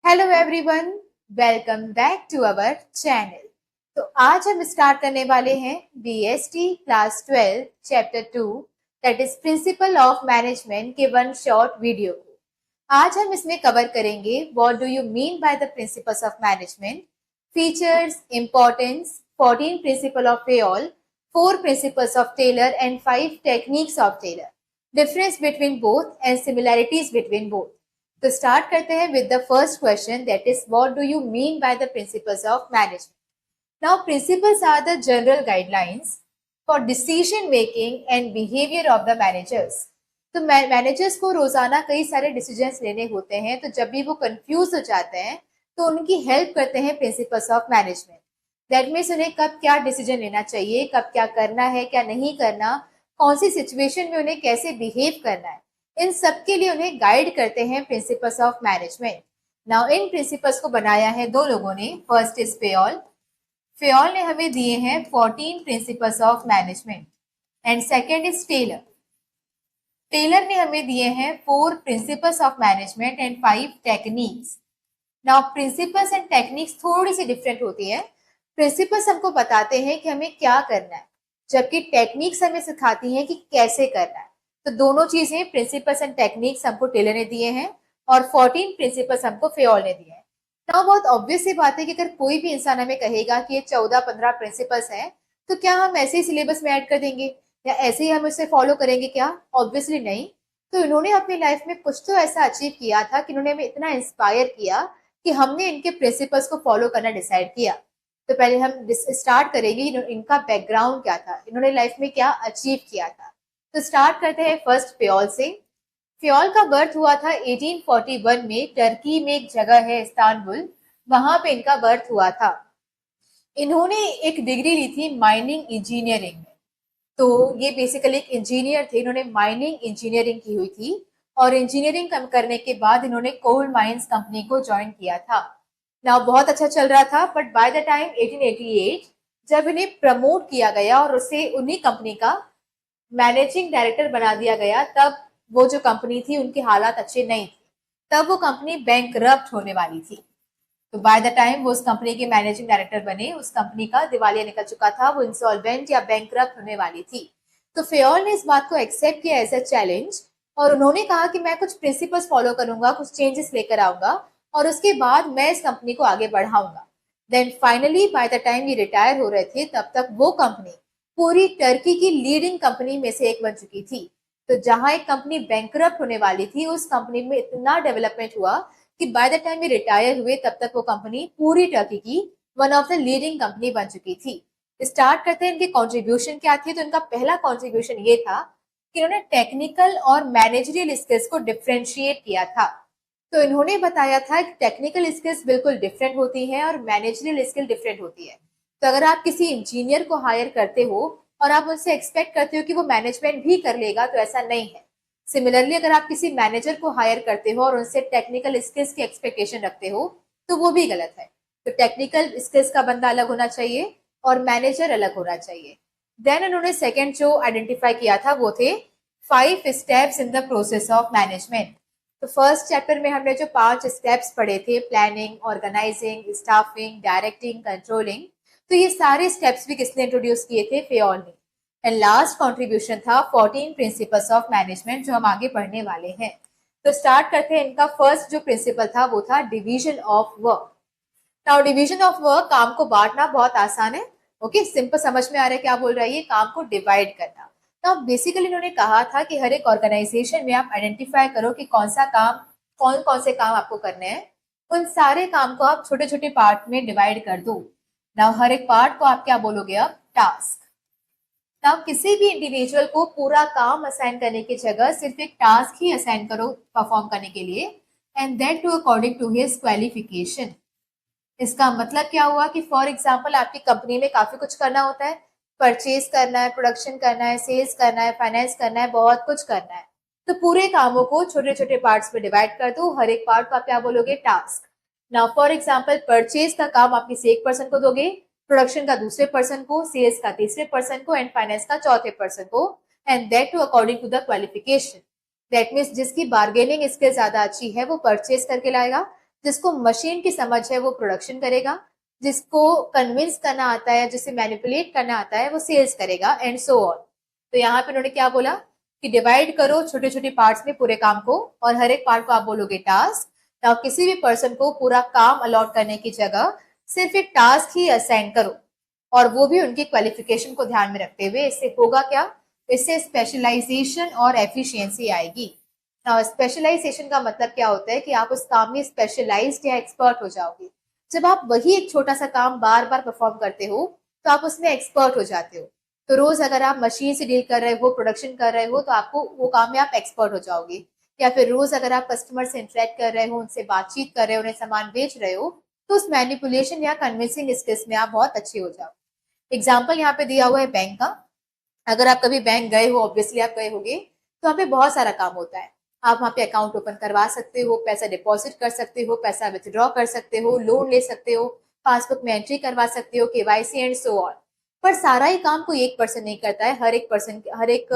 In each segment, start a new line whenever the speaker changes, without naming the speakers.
Hello everyone, welcome back to our channel. तो आज हम स्टार्ट करने वाले हैं BST class 12 chapter 2 that is principle of management के वन शॉर्ट वीडियो को। आज हम इसमें कवर करेंगे what do you mean by the principles of management, features, importance, 14 principle of Fayol, 4 principles of Taylor and 5 techniques of Taylor, difference between both and similarities between both. तो start करते हैं with the first question that is what do you mean by the principles of management. Now principles are the general guidelines for decision making and behaviour of the managers. तो managers को रोजाना कई सारे decisions लेने होते हैं, तो जब भी वो कंफ्यूज हो जाते हैं तो उनकी हेल्प करते हैं principles of management. That means उन्हें कब क्या डिसीजन लेना चाहिए, कब क्या करना है, क्या नहीं करना, कौन सी सिचुएशन में उन्हें कैसे बिहेव करना है, इन सब के लिए उन्हें गाइड करते हैं principles of management. Now in principles को बनाया है दो लोगों ने। First is Fayol. फेयोल ने हमें दिए हैं 14 principles of management and second is Taylor. Taylor ने हमें दिए हैं 4 principles of management and 5 techniques. Now principles and techniques थोड़ी सी डिफरेंट होती है। प्रिंसिपल्स हमको बताते हैं कि हमें क्या करना है, जबकि टेक्निक्स हमें सिखाती हैं कि कैसे करना है। तो दोनों चीजें प्रिंसिपल्स एंड टेक्निक्स हमको टेलर ने दिए हैं और 14 प्रिंसिपल्स हमको फेयोल ने दिए हैं। नाउ बहुत ऑब्वियस सी बात है कि अगर कोई भी इंसान हमें कहेगा कि ये 14-15 प्रिंसिपल्स हैं, तो क्या हम ऐसे ही सिलेबस में ऐड कर देंगे या ऐसे ही हम इसे फॉलो करेंगे? क्या ऑब्वियसली नहीं। तो इन्होंने अपनी लाइफ में कुछ तो ऐसा अचीव किया था कि इन्होंने हमें इतना इंस्पायर किया कि हमने इनके प्रिंसिपल्स को फॉलो करना डिसाइड किया। तो पहले हम स्टार्ट करेंगे इनका बैकग्राउंड क्या था, इन्होंने लाइफ में क्या अचीव किया था। तो स्टार्ट करते हैं फर्स्ट फेयोल से। फेयोल का बर्थ हुआ था 1841 में। टर्की में एक जगह है इस्तांबुल, वहां पे इनका बर्थ हुआ था। इन्होंने एक डिग्री ली थी माइनिंग इंजीनियरिंग में। तो ये बेसिकली एक इंजीनियर थे, इन्होंने माइनिंग इंजीनियरिंग की हुई थी और इंजीनियरिंग करने के बाद इन्होंने कोल माइंस कंपनी को ज्वाइन किया था। ना बहुत अच्छा चल रहा था, बट बाय द टाइम 1888 जब इन्हें प्रमोट किया गया और उसे उन्हीं कंपनी का मैनेजिंग डायरेक्टर बना दिया गया, तब वो जो कंपनी थी उनके हालात अच्छे नहीं थे। तब वो कंपनी बैंकरप्ट होने वाली थी। तो बाय द टाइम वो उस कंपनी के मैनेजिंग डायरेक्टर बने, उस कंपनी का दिवालिया निकल चुका था, वो इंसॉल्वेंट या बैंकरप्ट होने वाली थी। तो फेयोल ने इस बात को एक्सेप्ट किया एज अ चैलेंज और उन्होंने कहा कि मैं कुछ प्रिंसिपल्स फॉलो करूंगा, कुछ चेंजेस लेकर आऊंगा और उसके बाद मैं इस कंपनी को आगे बढ़ाऊंगा। Then finally by the time ये रिटायर हो रहे थे, तब तक वो कंपनी पूरी टर्की की लीडिंग कंपनी में से एक बन चुकी थी। तो जहां एक कंपनी बैंकरप्ट होने वाली थी, उस कंपनी में इतना डेवलपमेंट हुआ कि बाय द टाइम ये रिटायर हुए तब तक वो कंपनी पूरी टर्की की one of the leading company बन चुकी थी। स्टार्ट करते हैं इनके कॉन्ट्रीब्यूशन क्या थे। तो इनका पहला कॉन्ट्रीब्यूशन ये था कि इन्होंने टेक्निकल और मैनेजरियल स्किल्स को डिफ्रेंशिएट किया था। तो इन्होंने बताया था कि टेक्निकल स्किल्स बिल्कुल डिफरेंट होती है और मैनेजरियल स्किल डिफरेंट होती है। तो अगर आप किसी इंजीनियर को हायर करते हो और आप उनसे एक्सपेक्ट करते हो कि वो मैनेजमेंट भी कर लेगा, तो ऐसा नहीं है। सिमिलरली अगर आप किसी मैनेजर को हायर करते हो और उनसे टेक्निकल स्किल्स की एक्सपेक्टेशन रखते हो, तो वो भी गलत है। तो टेक्निकल स्किल्स का बंदा अलग होना चाहिए और मैनेजर अलग होना चाहिए। देन उन्होंने सेकेंड जो आइडेंटिफाई किया था वो थे 5 steps in the process of management. तो फर्स्ट चैप्टर में हमने जो 5 स्टेप्स पढ़े थे, planning, organising, staffing, directing, controlling, तो ये सारे स्टेप्स भी किसने इंट्रोड्यूस किए थे? फेयोल ने। एंड लास्ट कंट्रीब्यूशन था 14 प्रिंसिपल्स ऑफ मैनेजमेंट, जो हम आगे पढ़ने वाले हैं। तो स्टार्ट करते हैं। इनका फर्स्ट जो प्रिंसिपल था वो था division of work. Now division of work, काम को बांटना बहुत आसान है। ओके, सिंपल समझ में आ रहा है क्या बोल रहा है ये? काम को डिवाइड करना। तो बेसिकली इन्होंने कहा था कि हर एक ऑर्गेनाइजेशन में आप आइडेंटिफाई करो कि कौन सा काम, कौन कौन से काम आपको करने हैं। उन सारे काम को आप छोटे छोटे पार्ट में डिवाइड कर दो। नाउ हर एक पार्ट को आप क्या बोलोगे? अब टास्क। नाउ किसी भी इंडिविजुअल को पूरा काम असाइन करने की जगह सिर्फ एक टास्क ही असाइन करो परफॉर्म करने के लिए, and then too according to his qualification. इसका मतलब क्या हुआ कि फॉर एग्जाम्पल आपकी कंपनी में काफी कुछ करना होता है, परचेज करना है, प्रोडक्शन करना है, सेल्स करना है, फाइनेंस करना है, बहुत कुछ करना है। तो पूरे कामों को छोटे छोटे पार्ट्स में डिवाइड कर दो। हर एक पार्ट को आप क्या बोलोगे? Task. Now for example purchase का काम आप किसी एक पर्सन को दोगे, प्रोडक्शन का दूसरे पर्सन को, सेल्स का तीसरे पर्सन को एंड फाइनेंस का चौथे पर्सन को, and that too according to the qualification. That means जिसकी बार्गेनिंग स्किल ज्यादा अच्छी है वो परचेज करके लाएगा, जिसको मशीन की समझ है वो प्रोडक्शन करेगा, जिसको कन्विंस करना आता है, जिसे मैनिपुलेट करना आता है वो सेल्स करेगा, एंड सो ऑन। तो यहाँ पे उन्होंने क्या बोला कि डिवाइड करो छोटे छोटे पार्ट्स में पूरे काम को, और हर एक पार्ट को आप बोलोगे टास्क। ना किसी भी पर्सन को पूरा काम अलॉट करने की जगह सिर्फ एक टास्क ही असाइन करो, और वो भी उनकी क्वालिफिकेशन को ध्यान में रखते हुए। इससे होगा क्या, इससे स्पेशलाइजेशन और एफिशिएंसी आएगी। स्पेशलाइजेशन का मतलब क्या होता है कि आप उस काम में स्पेशलाइज्ड या एक्सपर्ट हो जाओगे। जब आप वही एक छोटा सा काम बार बार परफॉर्म करते हो तो आप उसमें एक्सपर्ट हो जाते हो। तो रोज अगर आप मशीन से डील कर रहे हो, प्रोडक्शन कर रहे हो, तो आपको वो काम में आप एक्सपर्ट हो जाओगे। या फिर रोज अगर आप कस्टमर से इंटरेक्ट कर रहे हो, उनसे बातचीत कर रहे हो, उन्हें सामान बेच रहे हो, तो उस मैनिपुलेशन या कन्विंसिंग स्किल्स में आप बहुत अच्छे हो जाओ। एग्जाम्पल यहाँ पे दिया हुआ है बैंक का। अगर आप कभी बैंक गए हो, ऑब्वियसली आप गए होंगे, तो वहाँ पे बहुत सारा काम होता है। आप वहाँ पे अकाउंट ओपन करवा सकते हो, पैसा डिपॉजिट कर सकते हो, पैसा विथड्रॉ कर सकते हो, लोन ले सकते हो, पासबुक में एंट्री करवा सकते हो, केवाईसी एंड सो ऑन। पर सारा ही काम कोई एक पर्सन नहीं करता है। हर एक पर्सन, हर एक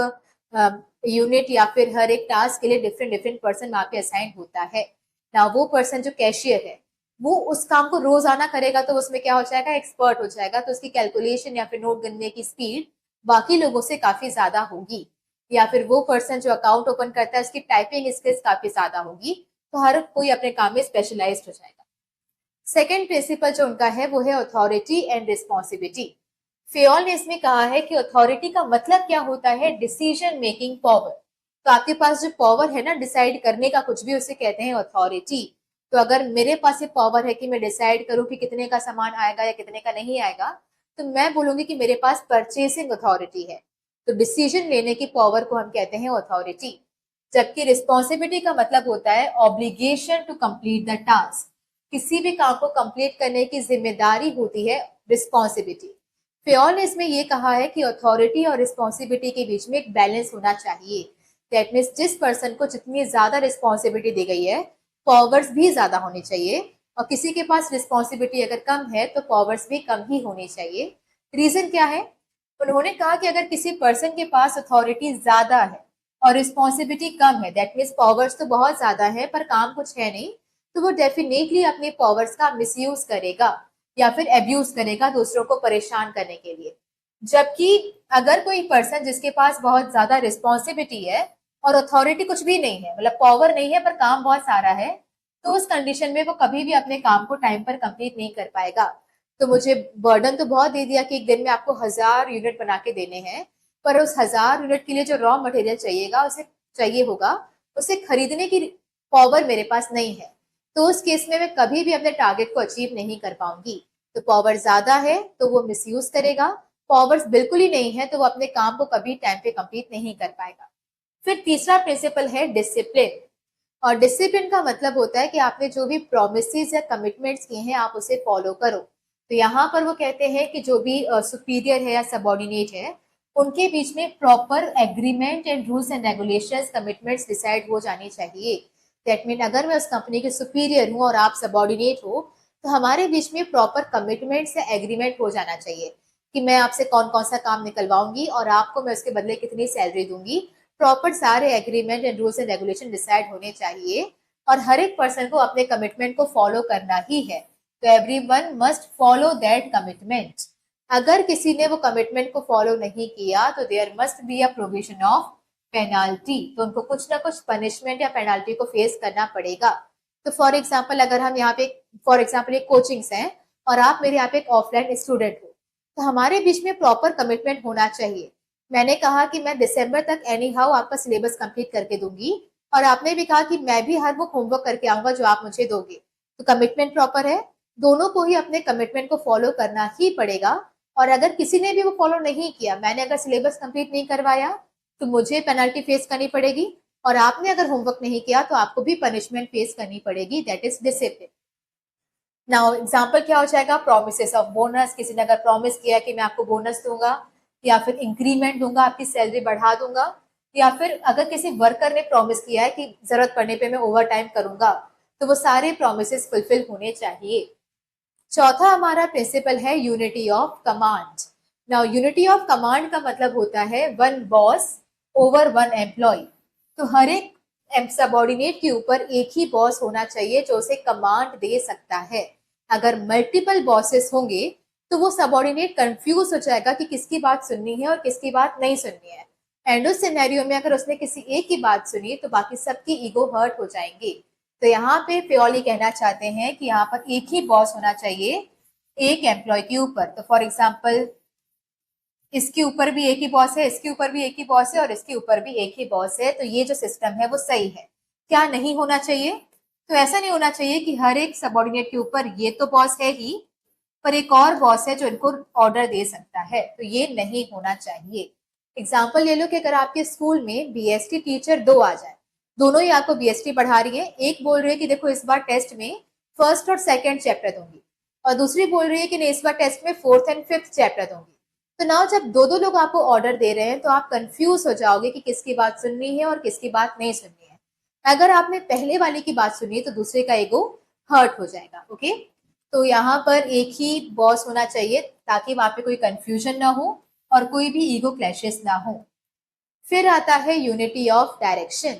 यूनिट या फिर हर एक टास्क के लिए डिफरेंट डिफरेंट पर्सन वहाँ पे असाइन होता है ना। वो पर्सन जो कैशियर है वो उस काम को रोजाना करेगा, तो उसमें क्या हो जाएगा, एक्सपर्ट हो जाएगा। तो उसकी कैलकुलेशन या फिर नोट गिनने की स्पीड बाकी लोगों से काफी ज्यादा होगी। या फिर वो पर्सन जो अकाउंट ओपन करता है उसकी टाइपिंग स्किल्स काफी ज्यादा होगी। तो हर कोई अपने काम में स्पेशलाइज्ड हो जाएगा। सेकेंड प्रिंसिपल जो उनका है वो है अथॉरिटी एंड रिस्पॉन्सिबिलिटी। फेयोल ने इसमें कहा है कि अथॉरिटी का मतलब क्या होता है, डिसीजन मेकिंग पावर। तो आपके पास जो पावर है ना डिसाइड करने का कुछ भी, उसे कहते हैं अथॉरिटी। तो अगर मेरे पास ये पावर है कि मैं डिसाइड करूं कि कितने का सामान आएगा या कितने का नहीं आएगा, तो मैं बोलूंगी कि मेरे पास परचेसिंग अथॉरिटी है। तो डिसीजन लेने की पावर को हम कहते हैं अथॉरिटी। जबकि रिस्पॉन्सिबिलिटी का मतलब होता है obligation to complete the task. किसी भी काम को कंप्लीट करने की जिम्मेदारी होती है रिस्पॉन्सिबिलिटी। फेयोल ने इसमें यह कहा है कि अथॉरिटी और रिस्पॉन्सिबिलिटी के बीच में एक बैलेंस होना चाहिए। दैट मीन्स जिस पर्सन को जितनी ज्यादा रिस्पॉन्सिबिलिटी दी गई है, पावर्स भी ज्यादा होनी चाहिए, और किसी के पास रिस्पॉन्सिबिलिटी अगर कम है तो पावर्स भी कम ही होनी चाहिए। रीजन क्या है, उन्होंने कहा कि अगर किसी पर्सन के पास अथॉरिटी ज्यादा है और रिस्पॉन्सिबिलिटी कम है, दैट मीन्स पावर्स तो बहुत ज्यादा है पर काम कुछ है नहीं, तो वो डेफिनेटली अपने पावर्स का मिसयूज करेगा या फिर एब्यूज करेगा दूसरों को परेशान करने के लिए। जबकि अगर कोई पर्सन जिसके पास बहुत ज्यादा रिस्पॉन्सिबिलिटी है और अथॉरिटी कुछ भी नहीं है, मतलब पावर नहीं है पर काम बहुत सारा है, तो उस कंडीशन में वो कभी भी अपने काम को टाइम पर कंप्लीट नहीं कर पाएगा। तो मुझे बर्डन तो बहुत दे दिया कि एक दिन में आपको 1000 यूनिट बना के देने हैं, पर उस 1000 यूनिट के लिए जो रॉ मटेरियल चाहिएगा, उसे चाहिए होगा, उसे खरीदने की पावर मेरे पास नहीं है। तो उस केस में मैं कभी भी अपने टारगेट को अचीव नहीं कर पाऊंगी। तो पावर ज्यादा है तो वो मिसयूज करेगा, पावर्स बिल्कुल ही नहीं है तो वो अपने काम को कभी टाइम पे कंप्लीट नहीं कर पाएगा। फिर तीसरा प्रिंसिपल है डिसिप्लिन। और डिसिप्लिन का मतलब होता है कि आपने जो भी प्रोमिसेस या कमिटमेंट्स किए हैं आप उसे फॉलो करो। तो यहाँ पर वो कहते हैं कि जो भी सुपीरियर है या सबॉर्डिनेट है, उनके बीच में proper agreement and rules and regulations, commitments decide हो जानी चाहिए। दैट मीन अगर मैं उस कंपनी के सुपीरियर हूँ और आप सबॉर्डिनेट हो, तो हमारे बीच में प्रॉपर कमिटमेंट्स या एग्रीमेंट हो जाना चाहिए कि मैं आपसे कौन कौन सा काम निकलवाऊंगी और आपको मैं उसके बदले कितनी सैलरी दूंगी। प्रॉपर सारे agreement and rules and regulation decide होने चाहिए, और हर एक पर्सन को अपने कमिटमेंट को फॉलो करना ही है। तो everyone must follow that commitment. अगर किसी ने वो कमिटमेंट को फॉलो नहीं किया तो there must be a provision of penalty. तो उनको कुछ ना कुछ पनिशमेंट या पेनाल्टी को फेस करना पड़ेगा। तो फॉर एग्जाम्पल अगर हम यहाँ पे फॉर एग्जाम्पल एक कोचिंग्स हैं और आप मेरे यहाँ पे एक ऑफलाइन स्टूडेंट हो, तो हमारे बीच में प्रॉपर कमिटमेंट होना चाहिए। मैंने कहा कि मैं दिसंबर तक एनी हाउ आपका सिलेबस कंप्लीट करके दूंगी, और आपने भी कहा कि मैं भी हर वो होमवर्क करके आऊंगा जो आप मुझे दोगे। तो कमिटमेंट प्रॉपर है, दोनों को ही अपने कमिटमेंट को फॉलो करना ही पड़ेगा। और अगर किसी ने भी वो फॉलो नहीं किया, मैंने अगर सिलेबस कंप्लीट नहीं करवाया, तो मुझे पेनल्टी फेस करनी पड़ेगी, और आपने अगर होमवर्क नहीं किया तो आपको भी पनिशमेंट फेस करनी पड़ेगी। That is discipline. Now example क्या हो जाएगा, प्रोमिस ऑफ बोनस। किसी ने अगर प्रॉमिस किया कि मैं आपको बोनस दूंगा या फिर इंक्रीमेंट दूंगा, आपकी सैलरी बढ़ा दूंगा, या फिर अगर किसी वर्कर ने प्रॉमिस किया है कि जरूरत पड़ने पे मैं ओवर टाइम करूंगा, तो वो सारे प्रोमिस फुलफिल होने चाहिए। चौथा हमारा प्रिंसिपल है unity of command. Now unity of command का मतलब होता है one boss over one employee. तो हर एक सबॉर्डिनेट के ऊपर एक ही बॉस होना चाहिए जो उसे कमांड दे सकता है। अगर मल्टीपल बॉसेस होंगे तो वो सबॉर्डिनेट कंफ्यूज हो जाएगा कि किसकी बात सुननी है और किसकी बात नहीं सुननी है। एंड उस सिनेरियो में अगर उसने किसी एक की बात सुनी तो बाकी सबकी ईगो हर्ट हो जाएंगे। तो यहाँ पे फ्योली कहना चाहते हैं कि यहाँ पर एक ही बॉस होना चाहिए एक एम्प्लॉय के ऊपर। तो फॉर एग्जाम्पल इसके ऊपर भी एक ही बॉस है, इसके ऊपर भी एक ही बॉस है और इसके ऊपर भी एक ही बॉस है। तो ये जो सिस्टम है वो सही है। क्या नहीं होना चाहिए? तो ऐसा नहीं होना चाहिए कि हर एक सबऑर्डिनेट के ऊपर ये तो बॉस है ही पर एक और बॉस है जो इनको ऑर्डर दे सकता है। तो ये नहीं होना चाहिए। एग्जाम्पल ले लो कि अगर आपके स्कूल में बीएसटी टीचर दो आ जाए, दोनों ही आपको बीएसटी पढ़ा रही है। एक बोल रही है कि देखो इस बार टेस्ट में फर्स्ट और सेकंड चैप्टर दूंगी और दूसरी बोल रही है कि नहीं इस बार टेस्ट में फोर्थ एंड फिफ्थ चैप्टर दूंगी। तो नाउ जब दो दो लोग आपको ऑर्डर दे रहे हैं तो आप कंफ्यूज हो जाओगे कि किसकी बात सुननी है और किसकी बात नहीं सुननी है। अगर आपने पहले वाले की बात सुनी तो दूसरे का ईगो हर्ट हो जाएगा। ओके, तो यहाँ पर एक ही बॉस होना चाहिए ताकि वहां पे कोई कंफ्यूजन ना हो और कोई भी ईगो क्लैशेस ना हो। फिर आता है यूनिटी ऑफ डायरेक्शन।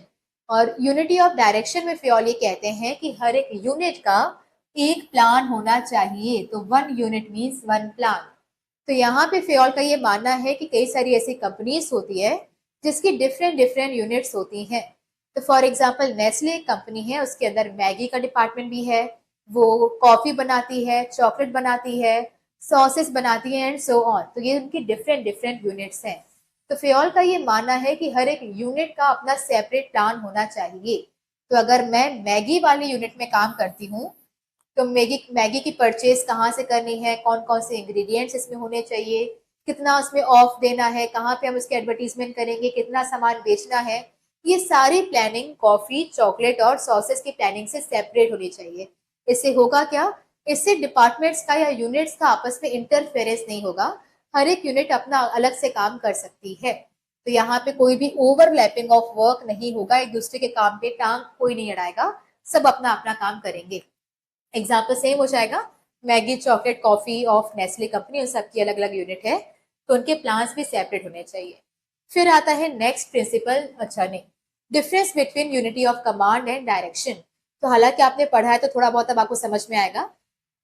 और यूनिटी ऑफ डायरेक्शन में फ्योली कहते हैं कि हर एक यूनिट का एक प्लान होना चाहिए। तो one unit means one plan. तो यहाँ पे फ्योल का ये मानना है कि कई सारी ऐसी कंपनीज होती है जिसकी डिफरेंट डिफरेंट यूनिट्स होती हैं। तो फॉर एग्जांपल नेस्ले एक कंपनी है, उसके अंदर मैगी का डिपार्टमेंट भी है, वो कॉफी बनाती है, चॉकलेट बनाती है, सॉसेस बनाती है एंड सो ऑन। तो ये उनकी डिफरेंट डिफरेंट यूनिट्स हैं। तो फ्योल का ये मानना है कि हर एक यूनिट का अपना सेपरेट प्लान होना चाहिए। तो अगर मैं मैगी वाली यूनिट में काम करती हूँ तो मैगी मैगी की परचेज कहाँ से करनी है, कौन कौन से इंग्रेडिएंट्स इसमें होने चाहिए, कितना उसमें ऑफ देना है, कहाँ पे हम उसके एडवर्टीजमेंट करेंगे, कितना सामान बेचना है, ये सारी प्लानिंग कॉफी चॉकलेट और सॉसेस की प्लानिंग से सेपरेट होनी चाहिए। इससे होगा क्या? इससे डिपार्टमेंट्स का या यूनिट्स का आपस में इंटरफेरेंस नहीं होगा। हर एक यूनिट अपना अलग से काम कर सकती है। तो यहाँ पे कोई भी ओवरलैपिंग ऑफ वर्क नहीं होगा, एक दूसरे के काम पे टांग कोई नहीं अड़ाएगा, सब अपना अपना काम करेंगे। एग्जाम्पल सेम हो जाएगा, Maggi chocolate coffee of Nestle company, उन सबकी अलग अलग यूनिट है तो उनके प्लान्स भी सेपरेट होने चाहिए। फिर आता है नेक्स्ट प्रिंसिपल, अच्छा नहीं, difference between unity of command and direction. तो हालांकि आपने पढ़ा है तो थोड़ा बहुत अब आपको समझ में आएगा।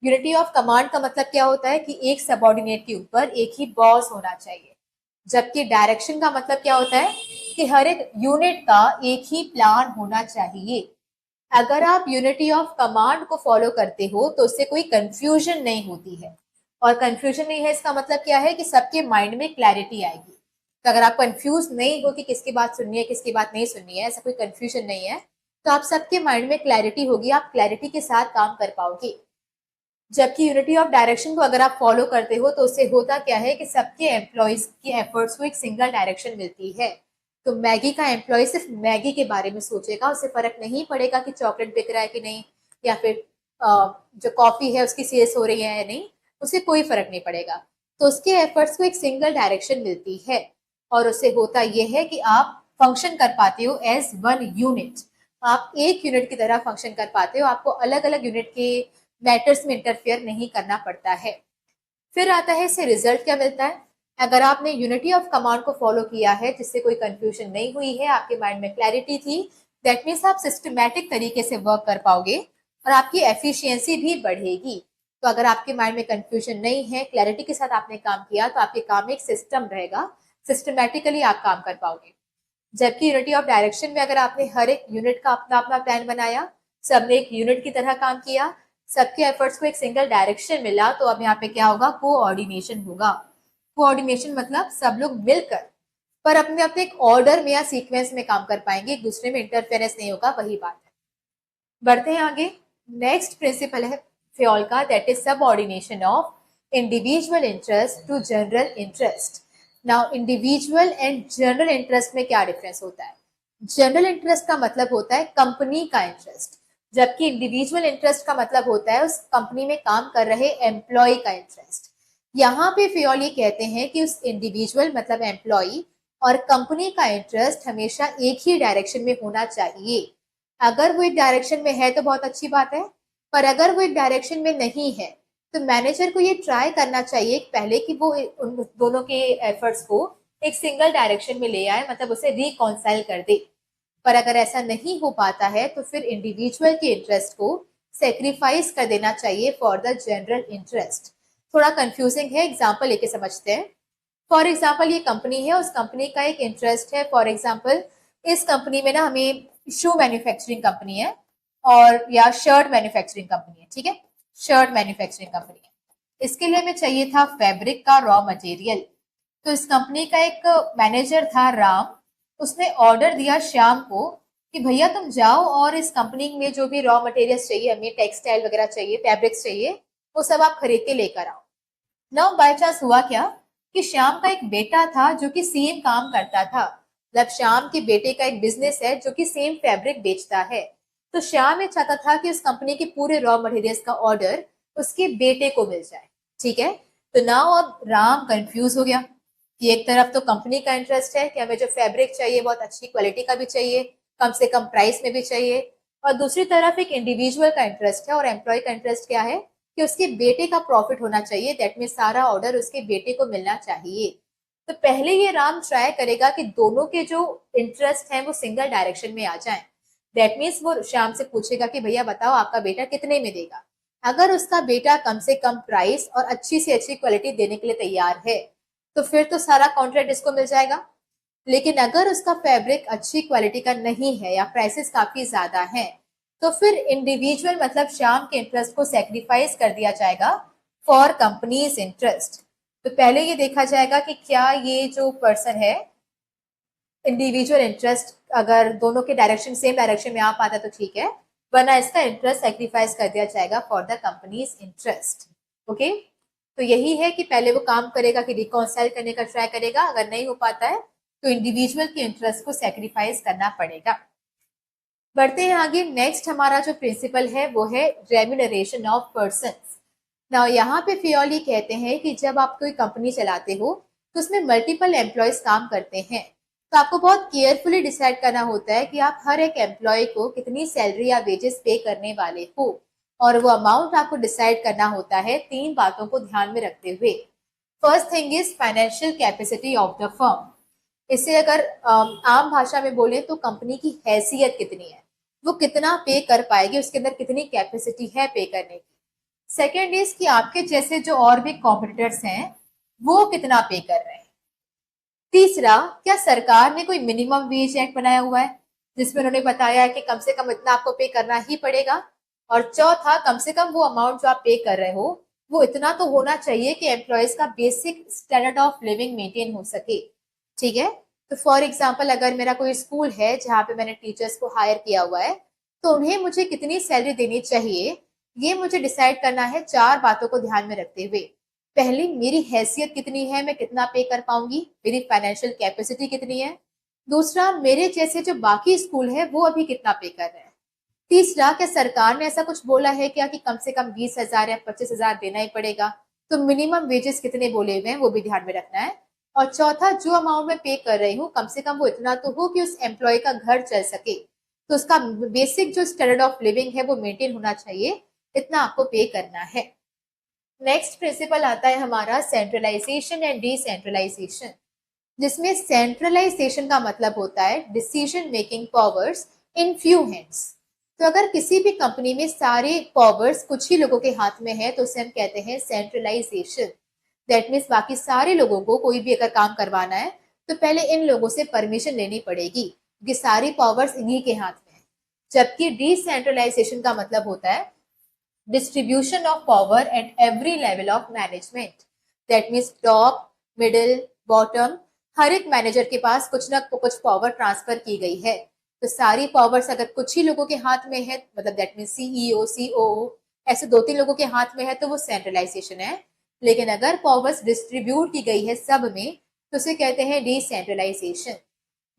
यूनिटी ऑफ कमांड का मतलब क्या होता है कि एक सबॉर्डिनेट के ऊपर एक ही बॉस होना चाहिए, जबकि डायरेक्शन का मतलब क्या होता है कि हर एक यूनिट का एक ही प्लान होना चाहिए। अगर आप यूनिटी ऑफ कमांड को फॉलो करते हो तो उससे कोई कंफ्यूजन नहीं होती है। और कंफ्यूजन नहीं है इसका मतलब क्या है कि सबके माइंड में क्लैरिटी आएगी। तो अगर आप कंफ्यूज नहीं हो कि किसकी बात सुननी है किसकी बात नहीं सुननी है, ऐसा कोई कंफ्यूजन नहीं है, तो आप सबके माइंड में क्लैरिटी होगी, आप क्लैरिटी के साथ काम कर पाओगे। जबकि यूनिटी ऑफ डायरेक्शन को अगर आप फॉलो करते हो तो उससे होता क्या है कि सबके एम्प्लॉयज की एफर्ट्स को एक सिंगल डायरेक्शन मिलती है। तो मैगी का एम्प्लॉय सिर्फ मैगी के बारे में सोचेगा, उससे फर्क नहीं पड़ेगा कि चॉकलेट बिक रहा है कि नहीं, या फिर जो कॉफी है उसकी सेल्स हो रही है या नहीं, उसे कोई फर्क नहीं पड़ेगा। तो उसके एफर्ट्स को एक सिंगल डायरेक्शन मिलती है और उससे होता यह है कि आप फंक्शन कर पाते हो एज वन यूनिट। आप एक यूनिट की तरह फंक्शन कर पाते हो, आपको अलग अलग यूनिट के मैटर्स में इंटरफेयर नहीं करना पड़ता है। फिर आता है इससे रिजल्ट क्या मिलता है। अगर आपने यूनिटी ऑफ कमांड को फॉलो किया है जिससे कोई कंफ्यूजन नहीं हुई है, आपके माइंड में क्लैरिटी थी, दैट मीन्स आप सिस्टमैटिक तरीके से वर्क कर पाओगे और आपकी एफिशिएंसी भी बढ़ेगी। तो अगर आपके माइंड में कंफ्यूजन नहीं है, क्लैरिटी के साथ आपने काम किया, तो आपके काम में एक सिस्टम रहेगा, सिस्टमैटिकली आप काम कर पाओगे। जबकि यूनिटी ऑफ डायरेक्शन में अगर आपने हर एक यूनिट का अपना अपना प्लान बनाया, सबने एक यूनिट की तरह काम किया, सबके एफर्ट्स को एक सिंगल डायरेक्शन मिला, तो अब यहाँ पे क्या होगा, कोऑर्डिनेशन होगा। कोऑर्डिनेशन मतलब सब लोग मिलकर पर अपने अपने एक ऑर्डर में या सीक्वेंस में काम कर पाएंगे, एक दूसरे में इंटरफेरेंस नहीं होगा, वही बात है। बढ़ते हैं आगे। नेक्स्ट प्रिंसिपल है फ्योल का, that is subordination of individual interest to general interest. Now individual and general interest में क्या डिफरेंस होता है? जनरल इंटरेस्ट का मतलब होता है कंपनी का इंटरेस्ट, जबकि इंडिविजुअल इंटरेस्ट का मतलब होता है उस कंपनी में काम कर रहे एम्प्लॉय का इंटरेस्ट। यहाँ पे फ्योल ये कहते हैं कि उस इंडिविजुअल मतलब एम्प्लॉय और कंपनी का इंटरेस्ट हमेशा एक ही डायरेक्शन में होना चाहिए। अगर वो एक डायरेक्शन में है तो बहुत अच्छी बात है, पर अगर वो एक डायरेक्शन में नहीं है तो मैनेजर को ये ट्राई करना चाहिए पहले कि वो उन दोनों के एफर्ट्स को एक सिंगल डायरेक्शन में ले आए, मतलब उसे रिकॉन्साइल कर दे। पर अगर ऐसा नहीं हो पाता है तो फिर इंडिविजुअल के इंटरेस्ट को सेक्रीफाइस कर देना चाहिए फॉर द जनरल इंटरेस्ट। थोड़ा कंफ्यूजिंग है, एग्जाम्पल लेके समझते हैं। फॉर एग्जाम्पल ये कंपनी है, उस कंपनी का एक इंटरेस्ट है, फॉर एग्जाम्पल इस कंपनी में ना हमें शू मैन्युफैक्चरिंग कंपनी है और या शर्ट मैन्युफैक्चरिंग कंपनी है, ठीक है, शर्ट मैन्युफैक्चरिंग कंपनी है। इसके लिए हमें चाहिए था फैब्रिक का रॉ मटेरियल। तो इस कंपनी का एक मैनेजर था राम, उसने ऑर्डर दिया श्याम को कि भैया तुम जाओ और इस कंपनी में जो भी रॉ मटेरियल्स चाहिए, हमें टेक्सटाइल वगैरह चाहिए, फैब्रिक्स चाहिए, वो सब आप खरीद के लेकर आओ। नाउ बाय चांस हुआ क्या कि श्याम का एक बेटा था जो कि सेम काम करता था, मतलब श्याम के बेटे का एक बिजनेस है जो कि सेम फैब्रिक बेचता है। तो श्याम ये चाहता था कि उस कंपनी के पूरे रॉ मटेरियल्स का ऑर्डर उसके बेटे को मिल जाए, ठीक है। तो नाउ अब राम कंफ्यूज हो गया कि एक तरफ तो कंपनी का इंटरेस्ट है कि हमें जो फैब्रिक चाहिए बहुत अच्छी क्वालिटी का भी चाहिए, कम से कम प्राइस में भी चाहिए, और दूसरी तरफ एक इंडिविजुअल का इंटरेस्ट है और एम्प्लॉय का इंटरेस्ट क्या है कि उसके बेटे का प्रॉफिट होना चाहिए, दैट मीन सारा ऑर्डर उसके बेटे को मिलना चाहिए। तो पहले ये राम ट्राई करेगा कि दोनों के जो इंटरेस्ट हैं वो सिंगल डायरेक्शन में आ जाएं। दैट मीन्स वो श्याम से पूछेगा कि भैया बताओ आपका बेटा कितने में देगा। अगर उसका बेटा कम से कम प्राइस और अच्छी से अच्छी क्वालिटी देने के लिए तैयार है तो फिर तो सारा कॉन्ट्रैक्ट इसको मिल जाएगा। लेकिन अगर उसका फैब्रिक अच्छी क्वालिटी का नहीं है या प्राइसेस काफी ज्यादा हैं, तो फिर इंडिविजुअल मतलब श्याम के इंटरेस्ट को सेक्रीफाइस कर दिया जाएगा फॉर कंपनीज इंटरेस्ट। तो पहले ये देखा जाएगा कि क्या ये जो पर्सन है इंडिविजुअल इंटरेस्ट अगर दोनों के डायरेक्शन सेम डायरेक्शन में आ पाता तो ठीक है, वरना इसका इंटरेस्ट सेक्रीफाइस कर दिया जाएगा for the companies interest. Okay, तो यही है कि पहले वो काम करेगा कि रिकॉन्साइल करने का ट्राई करेगा, अगर नहीं हो पाता है तो इंडिविजुअल के इंटरेस्ट को सेक्रीफाइस करना पड़ेगा। बढ़ते हैं आगे। नेक्स्ट हमारा जो प्रिंसिपल है वो है रेम्यूनरेशन ऑफ पर्सन्स। नाउ यहाँ पे फियोली कहते हैं कि जब आप कोई कंपनी चलाते हो तो उसमें मल्टीपल एम्प्लॉयज काम करते हैं, तो आपको बहुत केयरफुली डिसाइड करना होता है कि आप हर एक एम्प्लॉय को कितनी सैलरी या वेजेस पे करने वाले हो, और वो अमाउंट आपको डिसाइड करना होता है तीन बातों को ध्यान में रखते हुए। First thing is financial capacity of the firm. इसे अगर आम भाषा में बोले तो कंपनी की हैसियत कितनी है, वो कितना पे कर पाएगी, उसके अंदर कितनी कैपेसिटी है पे करने की। सेकेंड इज कि आपके जैसे जो और भी कॉम्पिटिटर्स हैं वो कितना पे कर रहे हैं। तीसरा, क्या सरकार ने कोई मिनिमम वेज एक्ट बनाया हुआ है जिसमें उन्होंने बताया है कि कम से कम इतना आपको पे करना ही पड़ेगा। और चौथा, कम से कम वो अमाउंट जो आप पे कर रहे हो वो इतना तो होना चाहिए कि एम्प्लॉयज का basic standard of living maintain हो सके, ठीक है। तो फॉर एग्जाम्पल अगर मेरा कोई स्कूल है जहाँ पे मैंने टीचर्स को हायर किया हुआ है तो उन्हें मुझे कितनी सैलरी देनी चाहिए ये मुझे डिसाइड करना है चार बातों को ध्यान में रखते हुए। पहली, मेरी हैसियत कितनी है, मैं कितना पे कर पाऊंगी, मेरी फाइनेंशियल कैपेसिटी कितनी है। दूसरा, मेरे जैसे जो बाकी स्कूल है वो अभी कितना पे कर रहे हैं। तीसरा, क्या सरकार ने ऐसा कुछ बोला है क्या कि कम से कम 20,000 या 25,000 देना ही पड़ेगा, तो मिनिमम वेजेस कितने बोले हुए हैं वो भी ध्यान में रखना है। और चौथा, जो अमाउंट मैं पे कर रही हूँ कम से कम वो इतना तो हो कि उस एम्प्लॉय का घर चल सके, तो उसका बेसिक जो स्टैंडर्ड ऑफ लिविंग है वो मेंटेन होना चाहिए, इतना आपको पे करना है। नेक्स्ट प्रिंसिपल आता है हमारा सेंट्रलाइजेशन एंड डिसेंट्रलाइजेशन, जिसमें सेंट्रलाइजेशन का मतलब होता है decision making powers in few hands. तो अगर किसी भी कंपनी में सारे पावर्स कुछ ही लोगों के हाथ में है तो उसे हम कहते हैं सेंट्रलाइजेशन। दैट मीन्स बाकी सारे लोगों को कोई भी अगर काम करवाना है तो पहले इन लोगों से परमिशन लेनी पड़ेगी क्योंकि सारी पावर्स इन्हीं के हाथ में है। जबकि डिसेंट्रलाइजेशन का मतलब होता है distribution of power at every level of management. That means top, middle, bottom, हर एक मैनेजर के पास कुछ ना कुछ पावर ट्रांसफर की गई है। तो सारी पावर्स अगर कुछ ही लोगों के हाथ में है, मतलब दैट मीन सीईओ, सीओओ, ऐसे दो तीन लोगों के हाथ में है तो वो सेंट्रलाइजेशन है। लेकिन अगर पावर्स डिस्ट्रीब्यूट की गई है सब में तो उसे कहते हैं डिसेंट्रलाइजेशन।